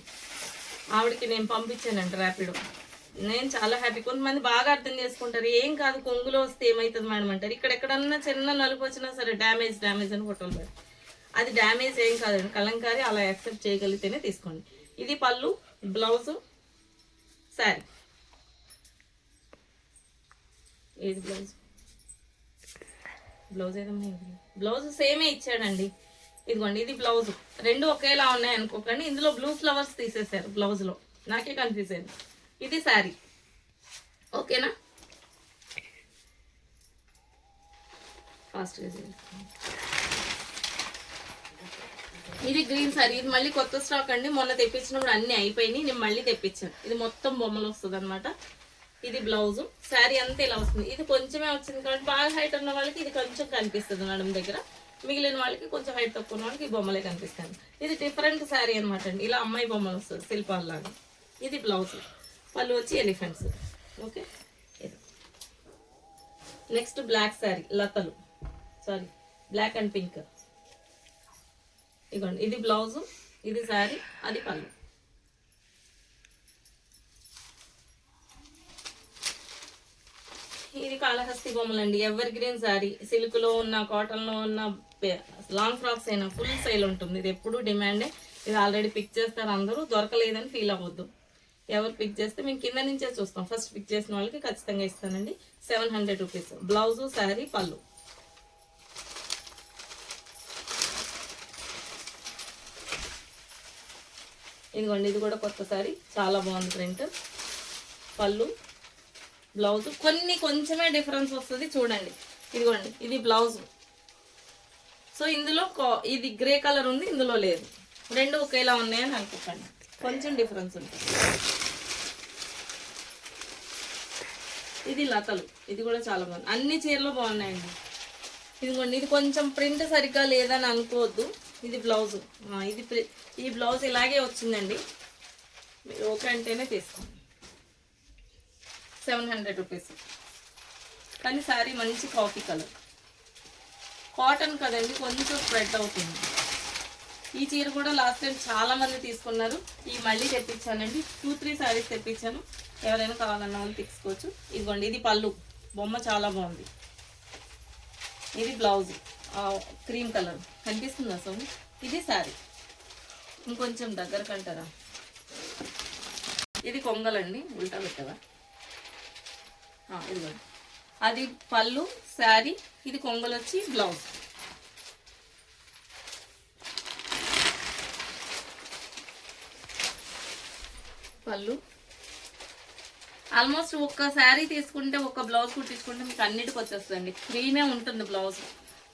ఆవిడకి నేను పంపించానండి ర్యాపిడో. నేను చాలా హ్యాపీ. కొంతమంది బాగా అర్థం చేసుకుంటారు, ఏం కాదు కొంగులో వస్తే ఏమవుతుంది మేడం అంటారు. ఇక్కడ ఎక్కడన్నా చిన్న నలుపు వచ్చినా సరే డ్యామేజ్ అని ఫోటోలు పెడతారు. అది డ్యామేజ్ ఏం కాదండి, కలంకారీ అలా యాక్సెప్ట్ చేయగలిగితేనే తీసుకోండి. ఇది పళ్ళు, బ్లౌజు, శారీ. ఏది బ్లౌజ్ ఏదమ్మా, బ్లౌజ్ సేమే ఇచ్చాడండి. ఇదిగోండి, ఇది బ్లౌజ్. 2 ఒకేలా ఉన్నాయి అనుకోకండి. ఇందులో బ్లూ ఫ్లవర్స్ తీసేశారు బ్లౌజ్లో, నాకే కన్ఫ్యూజ్ అయింది. ఇది శారీ, ఓకేనా. ఫాస్ట్గా ఇది గ్రీన్ శారీ. ఇది మళ్ళీ కొత్త స్టాక్ అండి, మొన్న తెప్పించినప్పుడు అన్ని అయిపోయినాయి, నేను మళ్ళీ తెప్పించాను. ఇది మొత్తం బొమ్మలు వస్తుంది అనమాట. ఇది బ్లౌజు. శారీ అంతా ఇలా వస్తుంది. ఇది కొంచెమే వచ్చింది కాబట్టి బాగా హైట్ ఉన్న వాళ్ళకి ఇది కొంచెం కనిపిస్తుంది మేడం దగ్గర, మిగిలిన వాళ్ళకి కొంచెం హైట్ తక్కువ ఉన్న వాళ్ళకి ఈ బొమ్మలే కనిపిస్తాయి. ఇది డిఫరెంట్ శారీ అనమాట అండి. ఇలా అమ్మాయి బొమ్మలు వస్తుంది శిల్పాల్లాగా. ఇది బ్లౌజ్, పళ్ళు వచ్చి elephants. Okay, next black sari, లతలు, సారీ బ్లాక్ అండ్ పింక్. ఇదిగోండి, ఇది బ్లౌజ్, ఇది శారీ, అది పళ్ళు. ఇది కాళహస్తి బొమ్మలండి, ఎవర్ గ్రీన్ శారీ, సిల్క్లో ఉన్న, కాటన్లో ఉన్న, లాంగ్ ఫ్రాక్స్ అయినా ఫుల్ సేల్ ఉంటుంది. ఇది ఎప్పుడు డిమాండే. ఇది ఆల్రెడీ పిక్ చేస్తారు అందరూ, దొరకలేదని ఫీల్ అవ్వద్దు. ఎవరు పిక్ చేస్తే మేము కింద నుంచే చూస్తాం. ఫస్ట్ పిక్ చేసిన వాళ్ళకి ఖచ్చితంగా ఇస్తానండి. 700 రూపీస్ బ్లౌజు, శారీ, పళ్ళు. ఇదిగోండి, ఇది కూడా కొత్త శారీ, చాలా బాగుంది ప్రింట్. పళ్ళు, బ్లౌజ్ కొంచెమే డిఫరెన్స్ వస్తుంది చూడండి. ఇదిగోండి, ఇది బ్లౌజ్. సో ఇందులో ఇది గ్రే కలర్ ఉంది, ఇందులో లేదు. రెండు ఒకేలా ఉన్నాయని అనుకోకండి, కొంచెం డిఫరెన్స్ ఉంటుంది. ఇది లతలు, ఇది కూడా చాలా బాగుంది. అన్ని చీరలు బాగున్నాయండి. ఇదిగోండి, ఇది కొంచెం ప్రింట్ సరిగ్గా లేదని అనుకోవద్దు. ఇది బ్లౌజ్, ఈ బ్లౌజ్ ఇలాగే వచ్చిందండి. మీరు ఓకే అంటేనే తీసుకోండి. 700 రూపీస్. కానీ శారీ మంచి కాఫీ కలర్, కాటన్ కదండి, కొంచెం స్ప్రెడ్ అవుతుంది. ఈ చీర కూడా లాస్ట్ టైం చాలా మంది తీసుకున్నారు. ఈ మళ్ళీ తెప్పించానండి, 2-3 శారీస్ తెప్పించాను. ఎవరైనా కావాలన్న వాళ్ళు తీసుకోవచ్చు. ఇదిగోండి, ఇది పళ్ళు, బొమ్మ చాలా బాగుంది. ఇది బ్లౌజ్, క్రీమ్ కలర్ కనిపిస్తుందా సో? ఇది శారీ, ఇంకొంచెం దగ్గర కంటారా. ఇది కొంగలండి, ఉల్టా పెట్టవా. ఇదిగోండి, అది పళ్ళు, శారీ, ఇది కొంగలు వచ్చి బ్లౌజ్. పళ్ళు ఆల్మోస్ట్ ఒక్క శారీ తీసుకుంటే, ఒక బ్లౌజ్ కుట్టించుకుంటే మీకు అన్నిటికి వచ్చేస్తుందండి. క్రీమే ఉంటుంది బ్లౌజ్.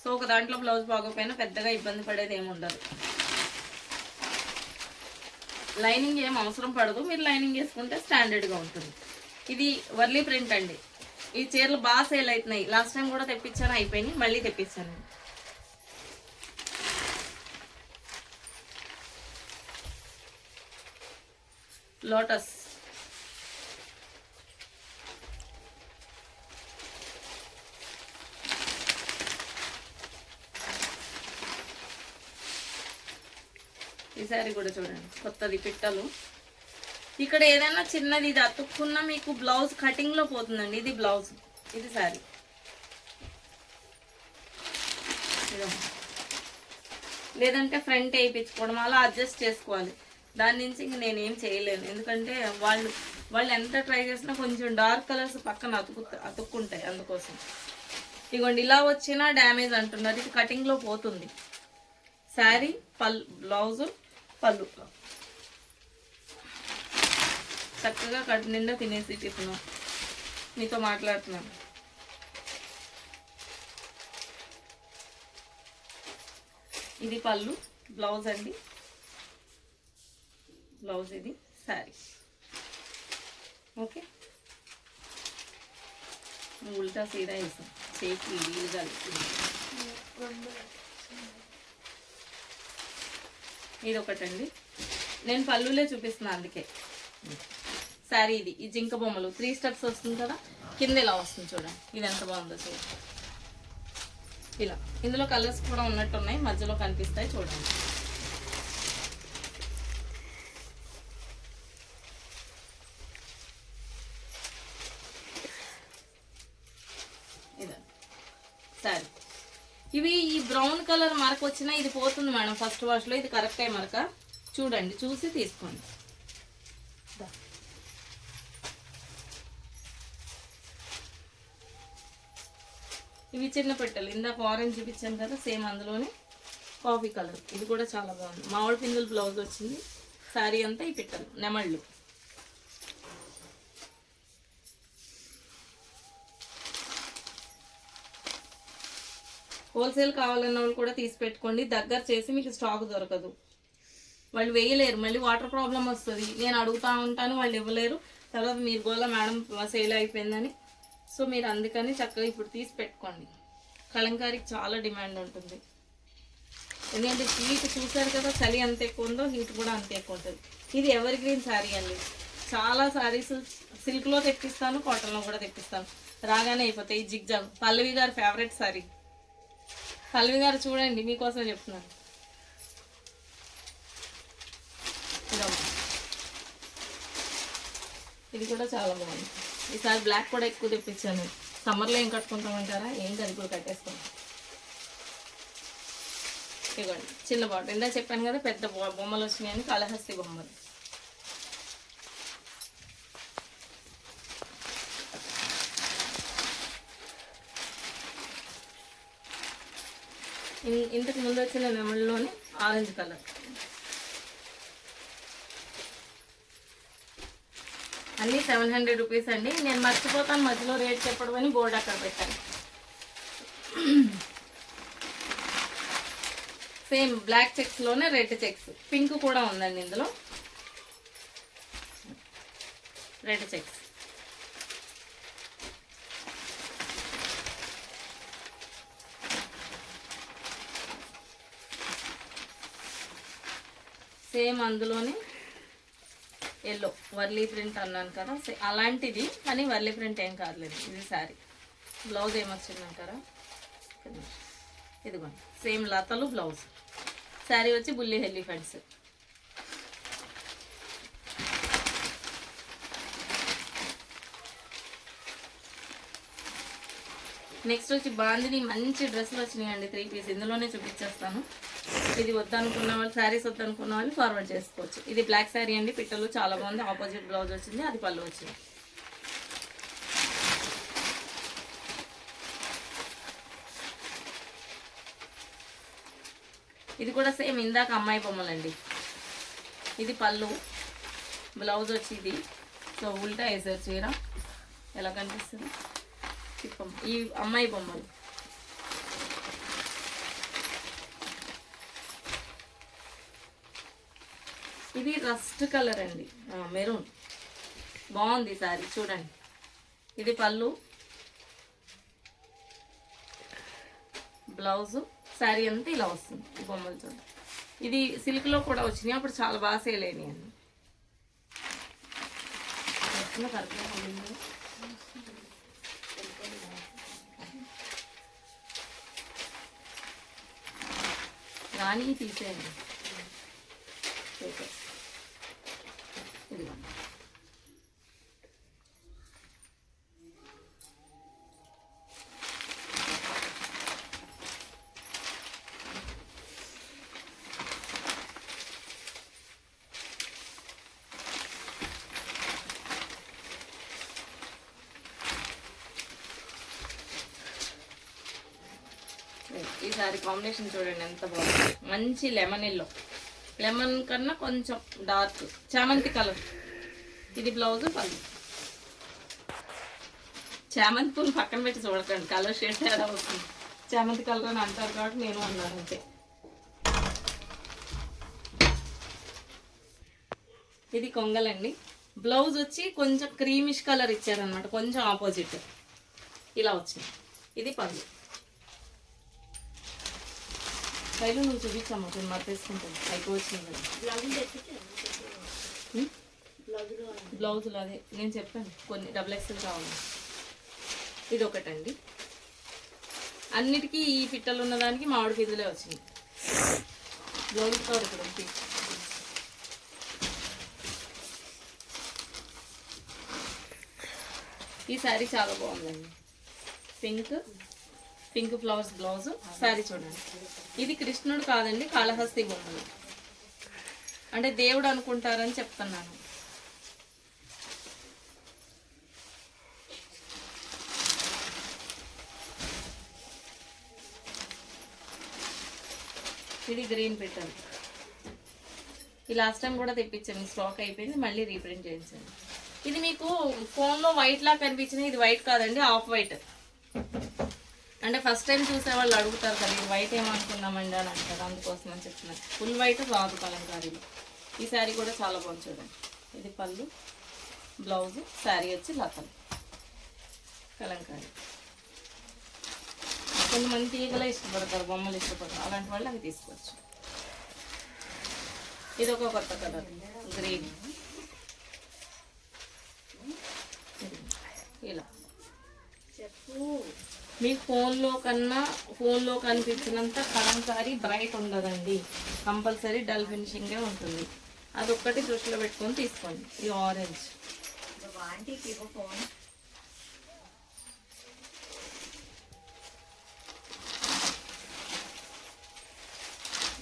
సో ఒక దాంట్లో బ్లౌజ్ బాగోపోయినా పెద్దగా ఇబ్బంది పడేది ఏమి ఉండదు. లైనింగ్ ఏం అవసరం పడదు, మీరు లైనింగ్ వేసుకుంటే స్టాండర్డ్గా ఉంటుంది. ఇది వర్లీ ప్రింట్ అండి. ఈ చీరలు బాగా సేల్ అవుతున్నాయి. లాస్ట్ టైం కూడా తెప్పించాను, అయిపోయినాయి, మళ్ళీ తెప్పించాను. లోటస్, ఈ శారీ కూడా చూడండి, కొత్తది, పిట్టలు. ఇక్కడ ఏదైనా చిన్నది ఇది అతుక్కున్నా మీకు బ్లౌజ్ కటింగ్ లో పోతుందండి. ఇది బ్లౌజ్, ఇది శారీ. లేదంటే ఫ్రంట్ వేయించుకోవడం, అలా అడ్జస్ట్ చేసుకోవాలి. దాని నుంచి ఇంక నేనేం చేయలేను, ఎందుకంటే వాళ్ళు ఎంత ట్రై చేసినా కొంచెం డార్క్ కలర్స్ పక్కన అతుక్కుంటాయి. అందుకోసం ఇదిగోండి, ఇలా వచ్చినా డ్యామేజ్ అంటున్నారు. ఇది కటింగ్ లో పోతుంది. శారీ, బ్లౌజు, పళ్ళు. చక్కగా కట్ నిండా తినేసి టిఫిన్ మీతో మాట్లాడుతున్నాను. ఇది పళ్ళు, బ్లౌజ్ అండి, బ్లౌజ్, ఇది శారీ. ఓకే, ఉల్టా సీదా వేసాం, చేతి వీలుగా. ఇది ఒకటండి, నేను పళ్ళులే చూపిస్తున్నాను అందుకే. శారీ ఇది, ఈ జింక బొమ్మలు 3 స్టెప్స్ వస్తుంది కదా, కింద ఇలా వస్తుంది చూడండి. ఇది ఎంత బాగుందో చూడండి. ఇలా ఇందులో కలర్స్ కూడా ఉన్నట్టున్నాయి, మధ్యలో కనిపిస్తాయి చూడండి. ఇదా శారీ. ఇవి ఈ బ్రౌన్ కలర్ మరక వచ్చినా ఇది పోతుంది మేడం ఫస్ట్ వాష్లో. ఇది కరెక్టే మరక, చూడండి, చూసి తీసుకోండి. ఇవి చిన్న పెట్టెలు, ఇందాక ఆరెంజ్ చూపించాను కదా, సేమ్ అందులోనే కాఫీ కలర్. ఇది కూడా చాలా బాగుంది. మామిడి పిందులు బ్లౌజ్ వచ్చింది. శారీ అంతా ఈ పెట్టెలు, నెమళ్ళు. హోల్సేల్ కావాలన్న వాళ్ళు కూడా తీసి పెట్టుకోండి. దగ్గర చేసి మీకు స్టాక్ దొరకదు, వాళ్ళు వేయలేరు, మళ్ళీ వాటర్ ప్రాబ్లం వస్తుంది. నేను అడుగుతూ ఉంటాను, వాళ్ళు ఇవ్వలేరు. తర్వాత మీరు కూడా మేడం సేల్ అయిపోయిందని. సో మీరు అందుకని చక్కగా ఇప్పుడు తీసి పెట్టుకోండి. కలంకారీకి చాలా డిమాండ్ ఉంటుంది, ఎందుకంటే హీట్ చూసారు కదా, చలి అంత ఎక్కువ ఉందో హీట్ కూడా అంత ఎక్కువ ఉంటుంది. ఇది ఎవర్ గ్రీన్ శారీ అండి, చాలా శారీస్ సిల్క్లో తెప్పిస్తాను, కాటన్లో కూడా తెప్పిస్తాను. రాగానే అయిపోతాయి. జిగ్జాగ్ పల్లవి గారి ఫేవరెట్ శారీ. పల్లవి గారు చూడండి, మీకోసం చెప్తున్నాను. ఇది కూడా చాలా బాగుంది. ఈసారి బ్లాక్ కూడా ఎక్కువ తెప్పించాను. సమ్మర్లో ఏం కట్టుకుంటామంటారా? ఏం కాదు, ఇప్పుడు కట్టేస్తాం. ఇవ్వండి చిన్న బాటిల్. ఇందా చెప్పాను కదా పెద్ద బొమ్మలు వచ్చినాయని, కాళహస్తి బొమ్మలు. ఇంతకు ముందు వచ్చిన నెమళ్ళలోనే ఆరెంజ్ కలర్. అన్నీ 700 రూపీస్ అండి. నేను మర్చిపోతాను మధ్యలో రేట్ చెప్పడం అని బోర్డు అక్కడ పెట్టాను. సేమ్ బ్లాక్ చెక్స్లోనే రెడ్ చెక్స్, పింక్ కూడా ఉందండి ఇందులో. రెడ్ చెక్స్ సేమ్, అందులోనే ఎల్లో వర్లీ ప్రింట్ అన్నాను కదా, అలాంటిది కానీ వర్లీ ప్రింట్ ఏం కాదులేదు. ఇది శారీ. బ్లౌజ్ ఏమొచ్చిందంటారా? ఇదిగోండి సేమ్ లతలు బ్లౌజ్. శారీ వచ్చి బుల్లి ఎలిఫెంట్స్. నెక్స్ట్ వచ్చి బాందిని మంచి డ్రెస్సులు వచ్చినాయండి, 3 పీస్. ఇందులోనే చూపించేస్తాను. ఇది వద్దనుకున్న వాళ్ళు, శారీస్ వద్దనుకున్న వాళ్ళు ఫార్వర్డ్ చేసుకోవచ్చు. ఇది బ్లాక్ శారీ అండి, పిట్టలు చాలా బాగుంది. ఆపోజిట్ బ్లౌజ్ వచ్చింది, అది పళ్ళు వచ్చింది. ఇది కూడా సేమ్ ఇందాక అమ్మాయి బొమ్మలండి. ఇది పళ్ళు, బ్లౌజ్ వచ్చి ఇది. సో ఉల్టా వేసారు చీర, ఎలా కనిపిస్తుంది? ఈ అమ్మాయి బొమ్మలు. ఇది రస్ట్ కలర్ అండి, మెరూన్. బాగుంది సారీ, చూడండి. ఇది పళ్ళు, బ్లౌజు, శారీ అంతా ఇలా వస్తుంది. బొమ్మలు చూడండి. ఇది సిల్క్లో కూడా వచ్చినాయి, అప్పుడు చాలా బాగా సేల్ అయినాయి అండి. రాణి తీసేయండి. ఈసారి కాంబినేషన్ చూడండి ఎంత బాగుంది. మంచి లెమన్ ఎల్లో, లెమన్ కన్నా కొంచెం డార్క్ చామంతి కలర్. ఇది బ్లౌజ్, పళ్ళు. చామంతి పూలు పక్కన పెట్టి చూడకండి, కలర్ షేడ్ తేడా వస్తుంది. చామంతి కలర్ అని అంటారు కాబట్టి నేను అన్నాను అంతే. ఇది కొంగలండి. బ్లౌజ్ వచ్చి కొంచెం క్రీమిష్ కలర్ ఇచ్చారనమాట, కొంచెం ఆపోజిట్ ఇలా వచ్చింది. ఇది పళ్ళు. కైలు నువ్వు చూపించాము, నేను మర్చేసుకుంటాను. అయిపోవచ్చింది బ్లౌజులు. అదే నేను చెప్పాను, కొన్ని XXL కావాలి. ఇది ఒకటండి. అన్నిటికీ ఈ పిట్టలు ఉన్నదానికి మామిడి పిద్దులే వచ్చింది. బ్లౌజ్ కవర్ ఇక్కడ ఉంది. ఈ శారీ చాలా బాగుందండి. Pink flowers blouse. శారీ చూడండి. ఇది కృష్ణుడు కాదండి, కాళహస్తి బొమ్మలు. అంటే దేవుడు అనుకుంటారని చెప్తున్నాను. ఇది గ్రీన్ పెట్టాను. ఈ లాస్ట్ టైం కూడా తెప్పించాను, స్టాక్ అయిపోయింది, మళ్ళీ రీప్రింట్ చేయించాను. ఇది మీకు ఫోన్లో వైట్ లా కనిపించింది, ఇది వైట్ కాదండి, ఆఫ్ వైట్. అంటే ఫస్ట్ టైం చూసే వాళ్ళు అడుగుతారు కదా, ఇది వైట్ ఏమనుకున్నామండి అని అంటారు, అందుకోసం అని చెప్తున్నాను. ఫుల్ వైట్ రాదు కలంకారీలో. ఈ శారీ కూడా చాలా బాగుంది చూడండి. ఇది పళ్ళు, బ్లౌజు, శారీ వచ్చి లతలు కలంకారీ. కొంతమంది తీగలే ఇష్టపడతారు, బొమ్మలు ఇష్టపడతారు, అలాంటి వాళ్ళు అవి తీసుకోవచ్చు. ఇది ఒక కొత్త కలర్, గ్రీన్. ఇలా మీ ఫోన్లో కనిపించినంత కలంకారీ బ్రైట్ ఉండదండి, కంపల్సరీ డల్ ఫినిషింగే ఉంటుంది. అదొక్కటి దృష్టిలో పెట్టుకొని తీసుకోండి. ఇది ఆరెంజ్,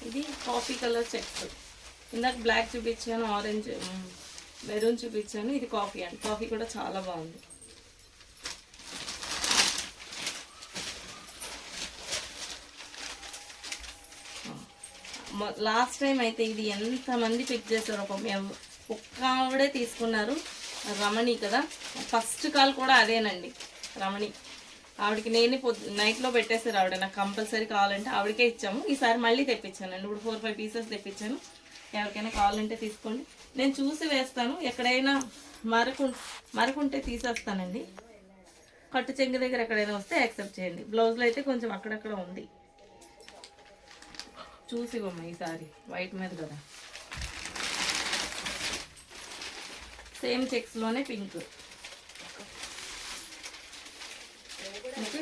ఇది కాఫీ కలర్ చెక్స్. ఇందాక బ్లాక్ చూపించాను, ఆరెంజ్ మెరూన్ చూపించాను, ఇది కాఫీ అండి. కాఫీ కూడా చాలా బాగుంది. లాస్ట్ టైం అయితే ఇది ఎంతమంది పిక్ చేశారు, ఒక్క ఆవిడే తీసుకున్నారు, రమణి కదా. ఫస్ట్ కాల్ కూడా అదేనండి, రమణి. ఆవిడకి నేనే నైట్లో పెట్టేస్తారు ఆవిడ, నాకు కంపల్సరీ కావాలంటే ఆవిడకే ఇచ్చాము. ఈసారి మళ్ళీ తెప్పించానండి, ఇప్పుడు 4-5 పీసెస్ తెప్పించాను. ఎవరికైనా కావాలంటే తీసుకోండి. నేను చూసి వేస్తాను, ఎక్కడైనా మరకుంటే తీసేస్తానండి. కట్టు చెంగు దగ్గర ఎక్కడైనా వస్తే యాక్సెప్ట్ చేయండి. బ్లౌజ్లో అయితే కొంచెం అక్కడక్కడ ఉంది, చూసి ఇవ్వమ్మ. ఈసారి వైట్ మీద కదా, సేమ్ చెక్స్లోనే పింక్. ఓకే,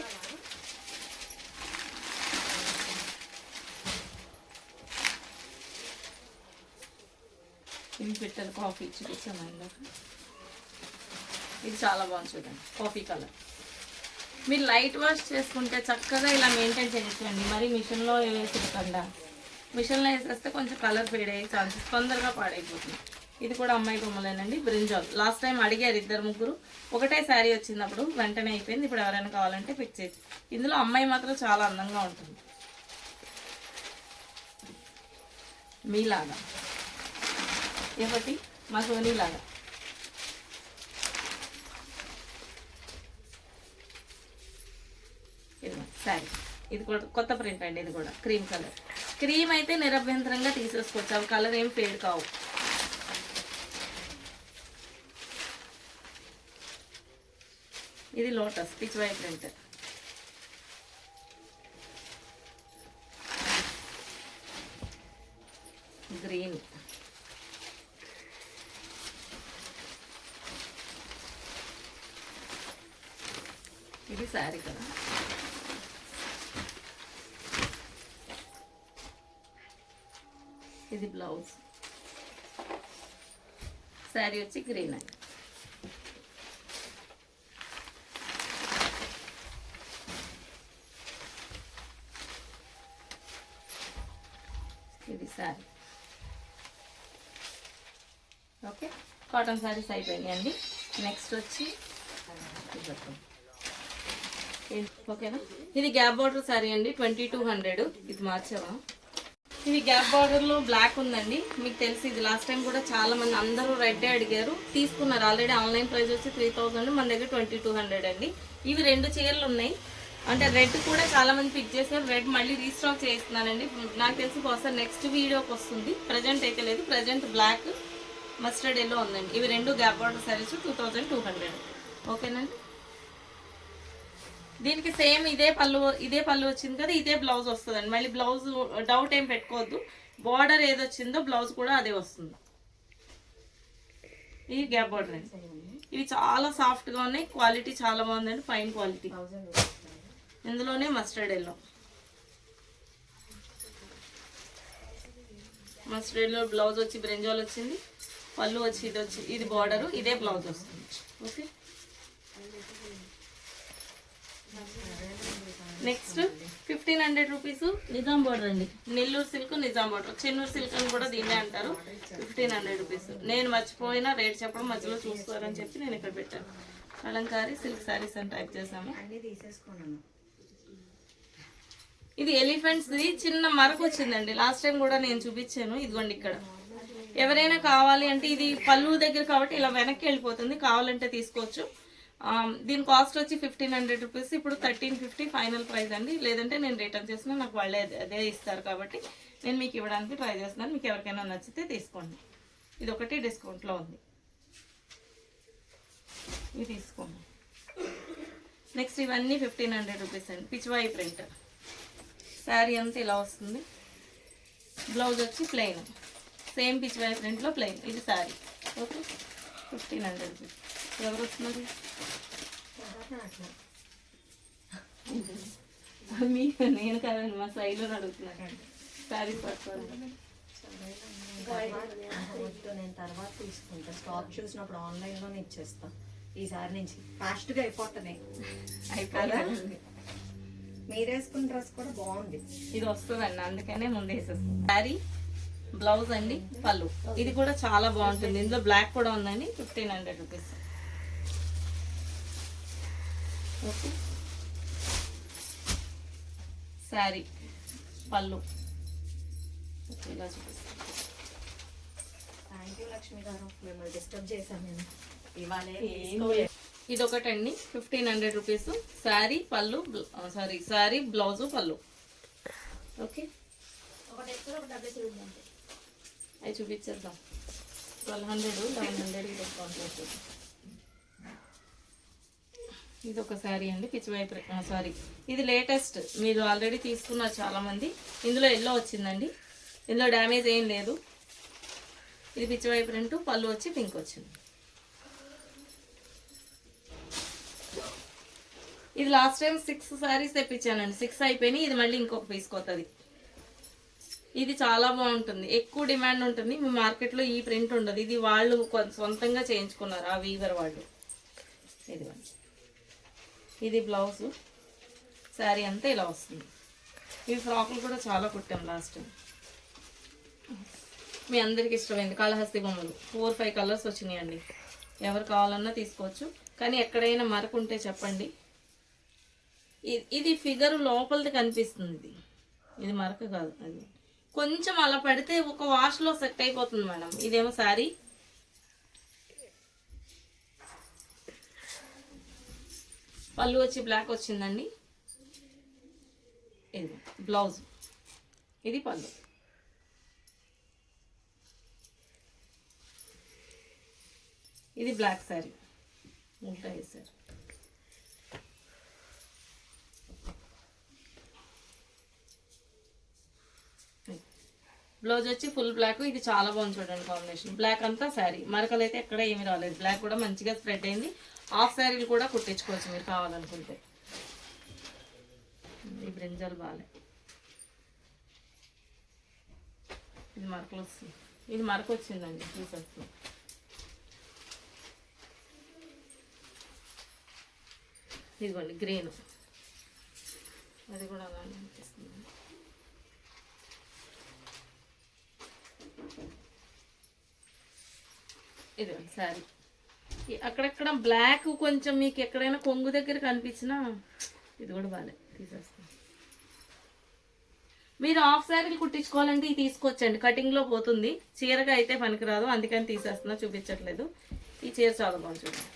ఇవి పెట్టారు కాఫీ చూపించాము ఇందాక. ఇది చాలా బాగుంది చూడండి, కాఫీ కలర్. మీరు లైట్ వాష్ చేసుకుంటే చక్కగా ఇలా మెయింటైన్ చేయించండి, మరి మిషన్లో వేసేయకుండా. మిషన్లో వేసేస్తే కొంచెం కలర్ ఫేడ్ అయ్యే ఛాన్సెస్, తొందరగా పాడైపోతుంది. ఇది కూడా అమ్మాయి బొమ్మలేనండి, బ్రింజాల్. లాస్ట్ టైం అడిగారు 2-3, ఒకటే శారీ వచ్చినప్పుడు వెంటనే అయిపోయింది. ఇప్పుడు ఎవరైనా కావాలంటే పిక్ చేయొచ్చు. ఇందులో అమ్మాయి మాత్రం చాలా అందంగా ఉంటుంది, మీలాగా, ఒకటి మా సోనీలాగా. శారీ ఇది కూడా కొత్త ప్రింట్ అండి, ఇది కూడా క్రీమ్ కలర్. క్రీమ్ అయితే నిరభ్యంతరంగా తీసేసుకోవచ్చు, అవి కలర్ ఏం ఫేడ్ కావు. ఇది lotus Pichwai print, green, ఇది శారీ కదా. ఇది బ్లౌజ్, శారీ వచ్చి గ్రీన్ అండి. ఇది శారీ. ఓకే, కాటన్ శారీస్ అయిపోయినాయండి. నెక్స్ట్ వచ్చి ఓకేనా, ఇది గ్యాప్ బార్డర్ శారీ అండి, 2200. ఇది మార్చావా? ఇది గ్యాప్ బార్డర్లో బ్లాక్ ఉందండి, మీకు తెలిసి ఇది లాస్ట్ టైం కూడా చాలా మంది అందరూ రెడ్ అడిగారు, తీసుకున్నారు ఆల్రెడీ. ఆన్లైన్ ప్రైస్ వచ్చి 3000, మన దగ్గర 2200 అండి. ఇవి 2 చీరలు ఉన్నాయి, అంటే రెడ్ కూడా చాలా మంది పిక్ చేశారు. రెడ్ మళ్ళీ రీస్టాక్ చేస్తున్నానండి, నాకు తెలిసి ఒకసారి నెక్స్ట్ వీడియోకి వస్తుంది. ప్రజెంట్ అయితే లేదు, ప్రజెంట్ బ్లాక్ మస్టర్డ్ ఎల్లో ఉందండి. ఇవి 2 గ్యాప్ బార్డర్ శారీస్ 2200. ఓకేనండి. దీనికి సేమ్ ఇదే పళ్ళు వచ్చింది కదా, ఇదే బ్లౌజ్ వస్తుందండి. మళ్ళీ బ్లౌజ్ డౌట్ ఏం పెట్టుకోవద్దు, బార్డర్ ఏదొచ్చిందో బ్లౌజ్ కూడా అదే వస్తుంది. ఇది గ్యాప్ బార్డర్ అండి. ఇవి చాలా సాఫ్ట్గా ఉన్నాయి, క్వాలిటీ చాలా బాగుందండి, ఫైన్ క్వాలిటీ. ఇందులోనే mustard yellow, mustard yellow blouse వచ్చి బ్రింజాల్ వచ్చింది, పళ్ళు వచ్చి ఇది బార్డరు, ఇదే బ్లౌజ్ వస్తుంది. Okay, next 1500 rupees Nizam border అండి. Nellore silk Nizam border, Chennur silk అని కూడా దీన్నే అంటారు. 1500 రూపీస్. నేను మర్చిపోయినా రేట్ చెప్పడం, మధ్యలో చూసుకోవాలని చెప్పి నేను ఇక్కడ పెట్టాను. కలంకారీ సిల్క్ శారీస్ అని టైప్ చేసాము. ఇది ఎలిఫెంట్స్ది చిన్న మరకు వచ్చిందండి, లాస్ట్ టైం కూడా నేను చూపించాను. ఇదిగోండి ఇక్కడ. ఎవరైనా కావాలి అంటే, ఇది పళ్ళు దగ్గర కాబట్టి ఇలా వెనక్కి వెళ్ళిపోతుంది, కావాలంటే తీసుకోవచ్చు. దీని కాస్ట్ వచ్చి 1500 రూపీస్. ఇప్పుడు 1350 ఫైనల్ ప్రైస్ అండి, లేదంటే నేను రిటర్న్ చేసినా నాకు వాళ్ళే అదే ఇస్తారు కాబట్టి నేను మీకు ఇవ్వడానికి ట్రై చేస్తున్నాను. మీకు ఎవరికైనా నచ్చితే తీసుకోండి. ఇది ఒకటి డిస్కౌంట్లో ఉంది, ఇవి తీసుకోండి. నెక్స్ట్ ఇవన్నీ 1500 రూపీస్ అండి. పిచ్వాయి ప్రింట్ శారీ అంతా ఇలా వస్తుంది, బ్లౌజ్ వచ్చి ప్లెయిన్, సేమ్ పిచ్వాయి ప్రింట్లో ప్లెయిన్. ఇది శారీ. Okay, 1500 rupees. ఎవరు వస్తున్నారు? అట్లా నేను కాదండి మా సైడ్లో అడుగుతున్నాను. శారీస్ పట్టుకోవాలి. వద్దు, నేను తర్వాత తీసుకుంటా. స్టాక్ చూసినప్పుడు ఆన్లైన్లోనే ఇచ్చేస్తా. ఈసారి నుంచి ఫాస్ట్గా అయిపోతున్నాయి కదా. మీరు వేసుకున్న డ్రెస్ కూడా బాగుంది. ఇది వస్తుందండి, అందుకనే ముందు వేసేస్తాం. శారీ, బ్లౌజ్ అండి, పళ్ళు. ఇది కూడా చాలా బాగుంటుంది. ఇందులో బ్లాక్ కూడా ఉందండి. 1500 రూపీస్. ఓకే, శారీ, పళ్ళు ఇలా చూపిస్తాను. థ్యాంక్ యూ లక్ష్మి గారు, మిమ్మల్ని డిస్టర్బ్ చేశాను నేను ఇవాళ. ఇది ఒకటండి 1500 రూపీస్. శారీ, పళ్ళు, శారీ, బ్లౌజు, పళ్ళు. ఓకే, అవి చూపించేద్దాం. 1200, 1100 డిస్కౌంట్ చేస్తుంది. ఇది ఒక శారీ అండి, పిచ్చివైపు సారీ, ఇది లేటెస్ట్. మీరు ఆల్రెడీ తీసుకున్నారు చాలామంది. ఇందులో ఎల్లో వచ్చిందండి, ఇందులో డ్యామేజ్ ఏం లేదు. ఇది పిచ్చివైపు ప్రింట్, పళ్ళు వచ్చి పింక్ వచ్చింది. ఇది లాస్ట్ టైం 6 శారీస్ తెప్పించానండి, 6 అయిపోయినాయి. ఇది మళ్ళీ ఇంకొక పీస్ కొత్తది. ఇది చాలా బాగుంటుంది, ఎక్కువ డిమాండ్ ఉంటుంది. మీ మార్కెట్లో ఈ ప్రింట్ ఉండదు. ఇది వాళ్ళు సొంతంగా చేయించుకున్నారు, ఆ వీవర్ వాళ్ళు. ఇది బ్లౌజు, శారీ అంతా ఇలా వస్తుంది. ఈ ఫ్రాకులు కూడా చాలా కుట్టాం లాస్ట్ టైం. మీ అందరికి ఇష్టమైంది కాళహస్తి బొమ్మలు. 4-5 కలర్స్ వచ్చినాయండి. ఎవరు కావాలన్నా తీసుకోవచ్చు, కానీ ఎక్కడైనా మరక ఉంటే చెప్పండి. ఇది ఫిగర్ లోపలిది కనిపిస్తుంది, ఇది మరక కాదు. అది కొంచెం అలా పడితే ఒక వాష్లో సెట్ అయిపోతుంది మేడం. ఇదేమో శారీ, పళ్ళు వచ్చి బ్లాక్ వచ్చిందండి. ఇది బ్లౌజ్, ఇది పళ్ళు. ఇది బ్లాక్ శారీ, ఉల్టా వేసారు. బ్లౌజ్ వచ్చి ఫుల్ బ్లాక్. ఇది చాలా బాగుంది చూడండి కాంబినేషన్. బ్లాక్ అంతా శారీ, మరకలు అయితే ఎక్కడ ఏమి రాలేదు. బ్లాక్ కూడా మంచిగా స్ప్రెడ్ అయింది. హాఫ్ శారీలు కూడా కుట్టించుకోవచ్చు మీరు కావాలనుకుంటే. ఈ బ్రింజాలు బాగాలే. ఇది మరకలు వస్తుంది, ఇది మరక వచ్చిందండి, చూసేస్తాం. ఇదిగోండి గ్రీన్, అది కూడా అలానే అనిపిస్తుంది. ఇదిగోండి శారీ. అక్కడెక్కడ బ్లాక్ కొంచెం మీకు ఎక్కడైనా కొంగు దగ్గర కనిపించినా ఇది కూడా బాగాలే, తీసేస్తాం. మీరు హాఫ్ శారీలు కుట్టించుకోవాలంటే ఇది తీసుకోవచ్చండి, కటింగ్లో పోతుంది. చీరగా అయితే పనికిరాదు, అందుకని తీసేస్తున్నా, చూపించట్లేదు. ఈ చీర చాలా బాగుంది చూడండి.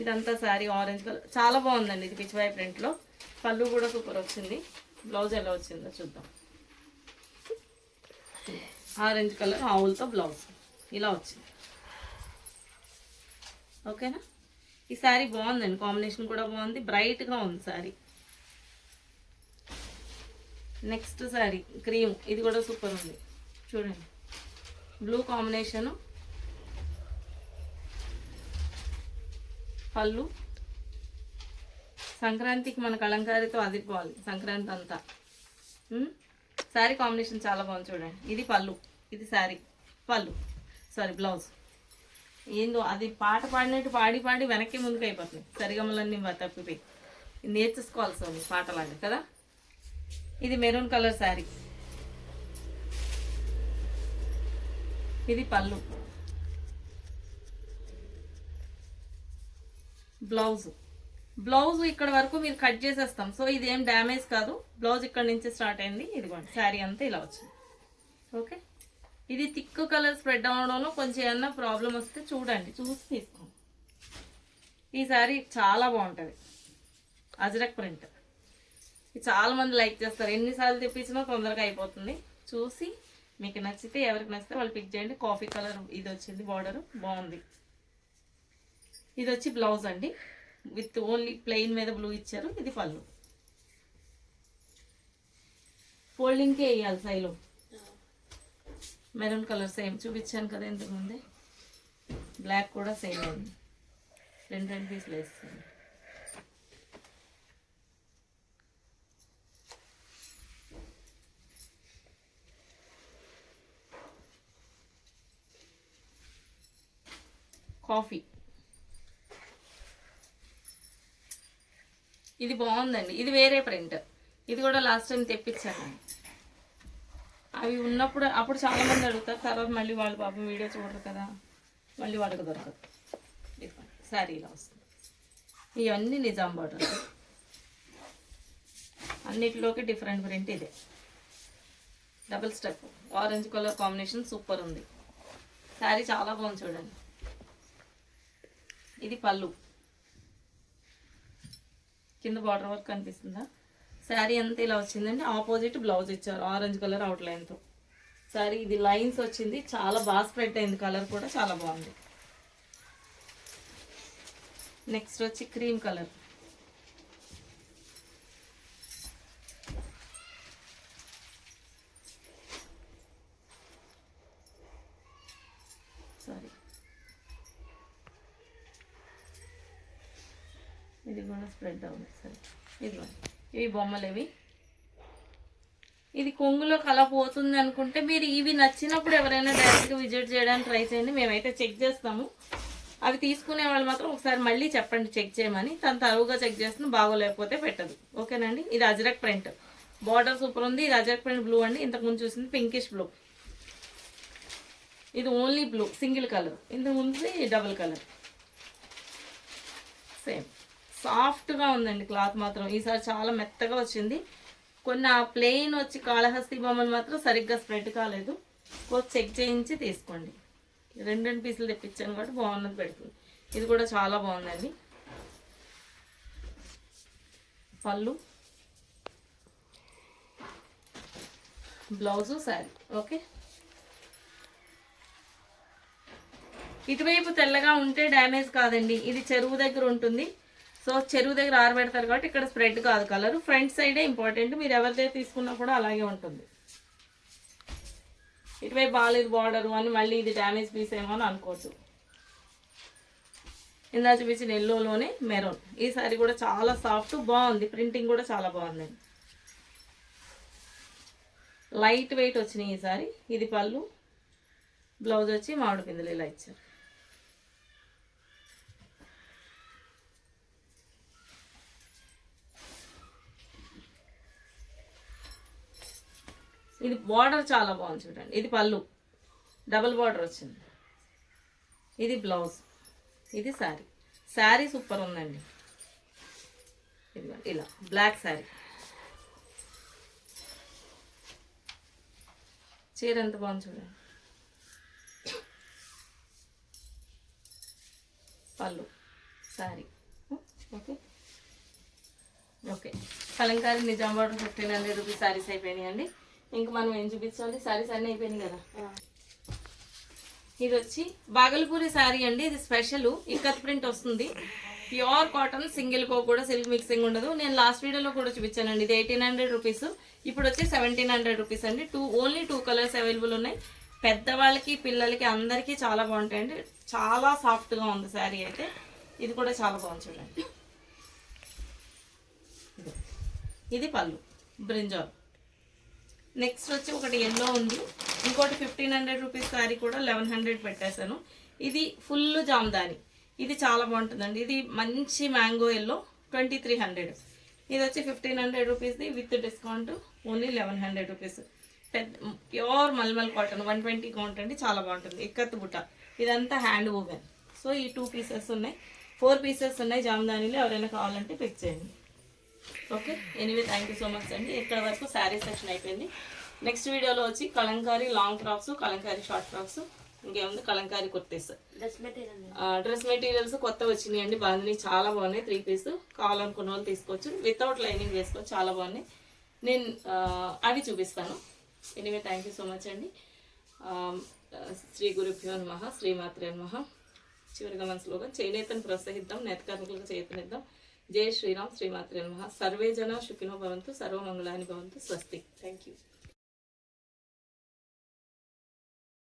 ఇదంతా శారీ ఆరెంజ్ కలర్, చాలా బాగుందండి. ఇది పిచ్చివాయి ప్రింట్లో. పళ్ళు కూడా సూపర్ వచ్చింది. బ్లౌజ్ ఎలా వచ్చిందో చూద్దాం. ఆరెంజ్ కలర్ ఆవులతో బ్లౌజ్ ఇలా వచ్చింది. ఓకేనా, ఈ శారీ బాగుందండి, కాంబినేషన్ కూడా బాగుంది, బ్రైట్గా ఉంది శారీ. నెక్స్ట్ శారీ క్రీమ్, ఇది కూడా సూపర్ ఉంది చూడండి. బ్లూ కాంబినేషను, పళ్ళు. సంక్రాంతికి మన కలంకారీతో అదిరిపోవాలి సంక్రాంతి అంతా. శారీ కాంబినేషన్ చాలా బాగుంది చూడండి. ఇది పళ్ళు, ఇది శారీ, పళ్ళు సారీ బ్లౌజ్. ఏందో అది పాట పాడినట్టు పాడి పాడి వెనక్కి ముందుకు అయిపోతుంది. సరిగమలన్నీ తప్పిపోయి నేర్చుకోవాల్సి ఉంది పాటలాగా కదా. ఇది మెరూన్ కలర్ శారీ, ఇది పళ్ళు, బ్లౌజ్. బ్లౌజ్ ఇక్కడ వరకు మీరు కట్ చేసేస్తాం, సో ఇదేం డ్యామేజ్ కాదు. బ్లౌజ్ ఇక్కడ నుంచి స్టార్ట్ అయింది. ఇదిగోండి శారీ అంతా ఇలా వచ్చింది. ఓకే, ఇది థిక్ కలర్ స్ప్రెడ్ అవడంలో కొంచెం ఏమన్నా ప్రాబ్లం వస్తే చూడండి, చూసి తీసుకోండి. ఈ శారీ చాలా బాగుంటుంది, అజ్రక్ ప్రింట్. ఇది చాలా మంది లైక్ చేస్తారు, ఎన్నిసార్లు తెప్పించినా తొందరగా అయిపోతుంది. చూసి మీకు నచ్చితే, ఎవరికి నచ్చితే వాళ్ళు పిక్ చేయండి. కాఫీ కలర్ ఇది వచ్చింది, బార్డర్ బాగుంది. ఇది వచ్చి బ్లౌజ్ అండి, విత్ ఓన్లీ ప్లెయిన్ మీద బ్లూ ఇచ్చారు. ఇది పళ్ళు, ఫోల్డింగ్కే వేయాలి సైలో. మెరూన్ కలర్ సేమ్ చూపించాను కదా ఇంతకుముందే. బ్లాక్ కూడా సేమ్ ఉంది, 2 పీసులు వేస్తాను. కాఫీ. ఇది బాగుందండి, ఇది వేరే ప్రింట్. ఇది కూడా లాస్ట్ టైం తెప్పించాను. అవి ఉన్నప్పుడు అప్పుడు చాలా మంది అడుగుతారు, తర్వాత మళ్ళీ వాళ్ళు పాపం వీడియో చూడరు కదా, మళ్ళీ వాళ్ళకి దొరకదు. శారీ ఇలా వస్తుంది. ఇవన్నీ నిజాం బార్డర్, అన్నిటిలోకి డిఫరెంట్ ప్రింట్. ఇదే double step orange colour combination super ఉంది. శారీ చాలా బాగుంది చూడండి. ఇది పళ్ళు, కింద బార్డర్ వర్క్ కనిపిస్తుందా? శారీ అంతా ఇలా వచ్చిందండి. ఆపోజిట్ బ్లౌజ్ ఇచ్చారు ఆరెంజ్ కలర్ అవుట్లైన్తో. శారీ ఇది లైన్స్ వచ్చింది, చాలా బాగా స్ప్రెడ్ అయింది. కలర్ కూడా చాలా బాగుంది. నెక్స్ట్ వచ్చి క్రీమ్ కలర్. సారీ, ఇది కూడా స్ప్రెడ్ అవుతుంది. సరే, ఇవి బొమ్మలు. ఇది కొంగులో కల పోతుంది అనుకుంటే మీరు ఇవి నచ్చినప్పుడు ఎవరైనా డైరెక్ట్గా విజిట్ చేయడానికి ట్రై చేయండి. మేమైతే చెక్ చేస్తాము. అవి తీసుకునే వాళ్ళు మాత్రం ఒకసారి మళ్ళీ చెప్పండి చెక్ చేయమని. తను తరువుగా చెక్ చేస్తుంది, బాగోలేకపోతే పెట్టదు. ఓకేనండి. ఇది అజరక్ ప్రింట్, బార్డర్ సూపర్ ఉంది. ఇది అజరక్ ప్రింట్ బ్లూ అండి. ఇంతకుముందు చూసింది పింకిష్ బ్లూ. ఇది ఓన్లీ బ్లూ సింగిల్ కలర్. ఇంతకుముందు డబుల్ కలర్. సేమ్ సాఫ్ట్గా ఉందండి క్లాత్ మాత్రం. ఈసారి చాలా మెత్తగా వచ్చింది. కొన్ని ఆ ప్లెయిన్ వచ్చి కాళహస్తి బొమ్మలు మాత్రం సరిగ్గా స్ప్రెడ్ కాలేదు. కొంచెం చెక్ చేయించి తీసుకోండి. రెండు పీసులు తెప్పించాను కాబట్టి బాగున్నది పెడుతుంది. ఇది కూడా చాలా బాగుందండి. పళ్ళు, బ్లౌజు, శారీ. ఓకే, ఇటువైపు తెల్లగా ఉంటే డ్యామేజ్ కాదండి. ఇది చెరువు దగ్గర ఉంటుంది. సో చెరువు దగ్గర ఆరబెడతారు కాబట్టి ఇక్కడ స్ప్రెడ్ కాదు కలర్. ఫ్రంట్ సైడే ఇంపార్టెంట్. మీరు ఎవరిదైతే తీసుకున్నా కూడా అలాగే ఉంటుంది. ఇటువైపు బాగాలేదు బార్డరు అని మళ్ళీ ఇది డ్యామేజ్ పీస్ ఏమో అని అనుకోవచ్చు. ఇందా చూపించిన ఎల్లోలోనే మెరూన్. ఈ సారీ కూడా చాలా సాఫ్ట్ బాగుంది. ప్రింటింగ్ కూడా చాలా బాగుందండి. లైట్ వెయిట్ వచ్చినాయి ఈ సారీ. ఇది పళ్ళు, బ్లౌజ్ వచ్చి మామిడి పిందెలు ఇలా ఇచ్చారు. ఇది బార్డర్ చాలా బాగుంది చూడండి. ఇది పళ్ళు, డబుల్ బార్డర్ వచ్చింది. ఇది బ్లౌజ్, ఇది శారీ. శారీ సూపర్ ఉందండి. ఇది ఇలా బ్లాక్ శారీ. చీర ఎంత బాగుంది చూడండి. పళ్ళు, sari. Okay okay. Kalamkari Nizam border 1500 rupees saris అయిపోయినాయండి. ఇంకా మనం ఏం చూపించాలి? శారీస్ అన్నీ అయిపోయినాయి కదా. ఇది వచ్చి బాగల్పూరి శారీ అండి. ఇది స్పెషల్ ఇక్కత్ ప్రింట్ వస్తుంది. ప్యూర్ కాటన్, సింగిల్ కో కూడా సిల్క్ మిక్సింగ్ ఉండదు. నేను లాస్ట్ వీడియోలో కూడా చూపించానండి. ఇది 1800 రూపీస్. ఇప్పుడు వచ్చి 1700 రూపీస్ అండి. ఓన్లీ 2 కలర్స్ అవైలబుల్ ఉన్నాయి. పెద్దవాళ్ళకి పిల్లలకి అందరికీ చాలా బాగుంటాయండి. చాలా సాఫ్ట్గా ఉంది శారీ అయితే. ఇది కూడా చాలా బాగుంది చూడండి. ఇది పళ్ళు, బ్రింజాల్. నెక్స్ట్ వచ్చి ఒకటి ఎల్లో ఉంది. ఇంకోటి 1500 రూపీస్ శారీ కూడా 1100 పెట్టేశాను. ఇది ఫుల్ జామ్దాని. ఇది చాలా బాగుంటుందండి. ఇది మంచి మ్యాంగో ఎల్లో 2300. ఇది వచ్చి 1500 రూపీస్ది విత్ డిస్కౌంట్ ఓన్లీ 1100 రూపీస్. పెద్ద ప్యూర్ మల్మల్ కాటన్ 120 కౌంట్ అండి. చాలా బాగుంటుంది. ఇక్కత్ బుట్ట. ఇదంతా హ్యాండ్ వూవెన్. సో ఈ 2 పీసెస్ ఉన్నాయి. 4 పీసెస్ ఉన్నాయి జామ్దానీలో. ఎవరైనా కావాలంటే పిక్ చేయండి. Okay, anyway thank you so much అండి. ఇక్కడ వరకు శారీ సెక్షన్ అయిపోయింది. నెక్స్ట్ వీడియోలో వచ్చి Kalamkari long frocks, Kalamkari short frocks, ఇంకేముంది కలంకారీ కుర్తీస్, డ్రెస్ మెటీరియల్స్ కొత్త వచ్చినాయి అండి. బాగున్నాయి, చాలా బాగున్నాయి. 3 పీస్ కావాలనుకున్న వాళ్ళు తీసుకోవచ్చు. వితౌట్ లైనింగ్ వేసుకోవచ్చు, చాలా బాగున్నాయి. నేను అవి చూపిస్తాను. Anyway thank you so much అండి. శ్రీ గురుభ్యో నమః, శ్రీమాత్రే నమః. చివరిగా మన స్లోగన్, చేనేతను ప్రోత్సహిద్దాం, నేత కార్మికులకు చేతనిద్దాం. జై శ్రీరామ్, శ్రీమాత్రే నమః. సర్వే జన సుఖినో భవంతు, సర్వమంగళాని భవంతు. స్వస్తి. Thank you.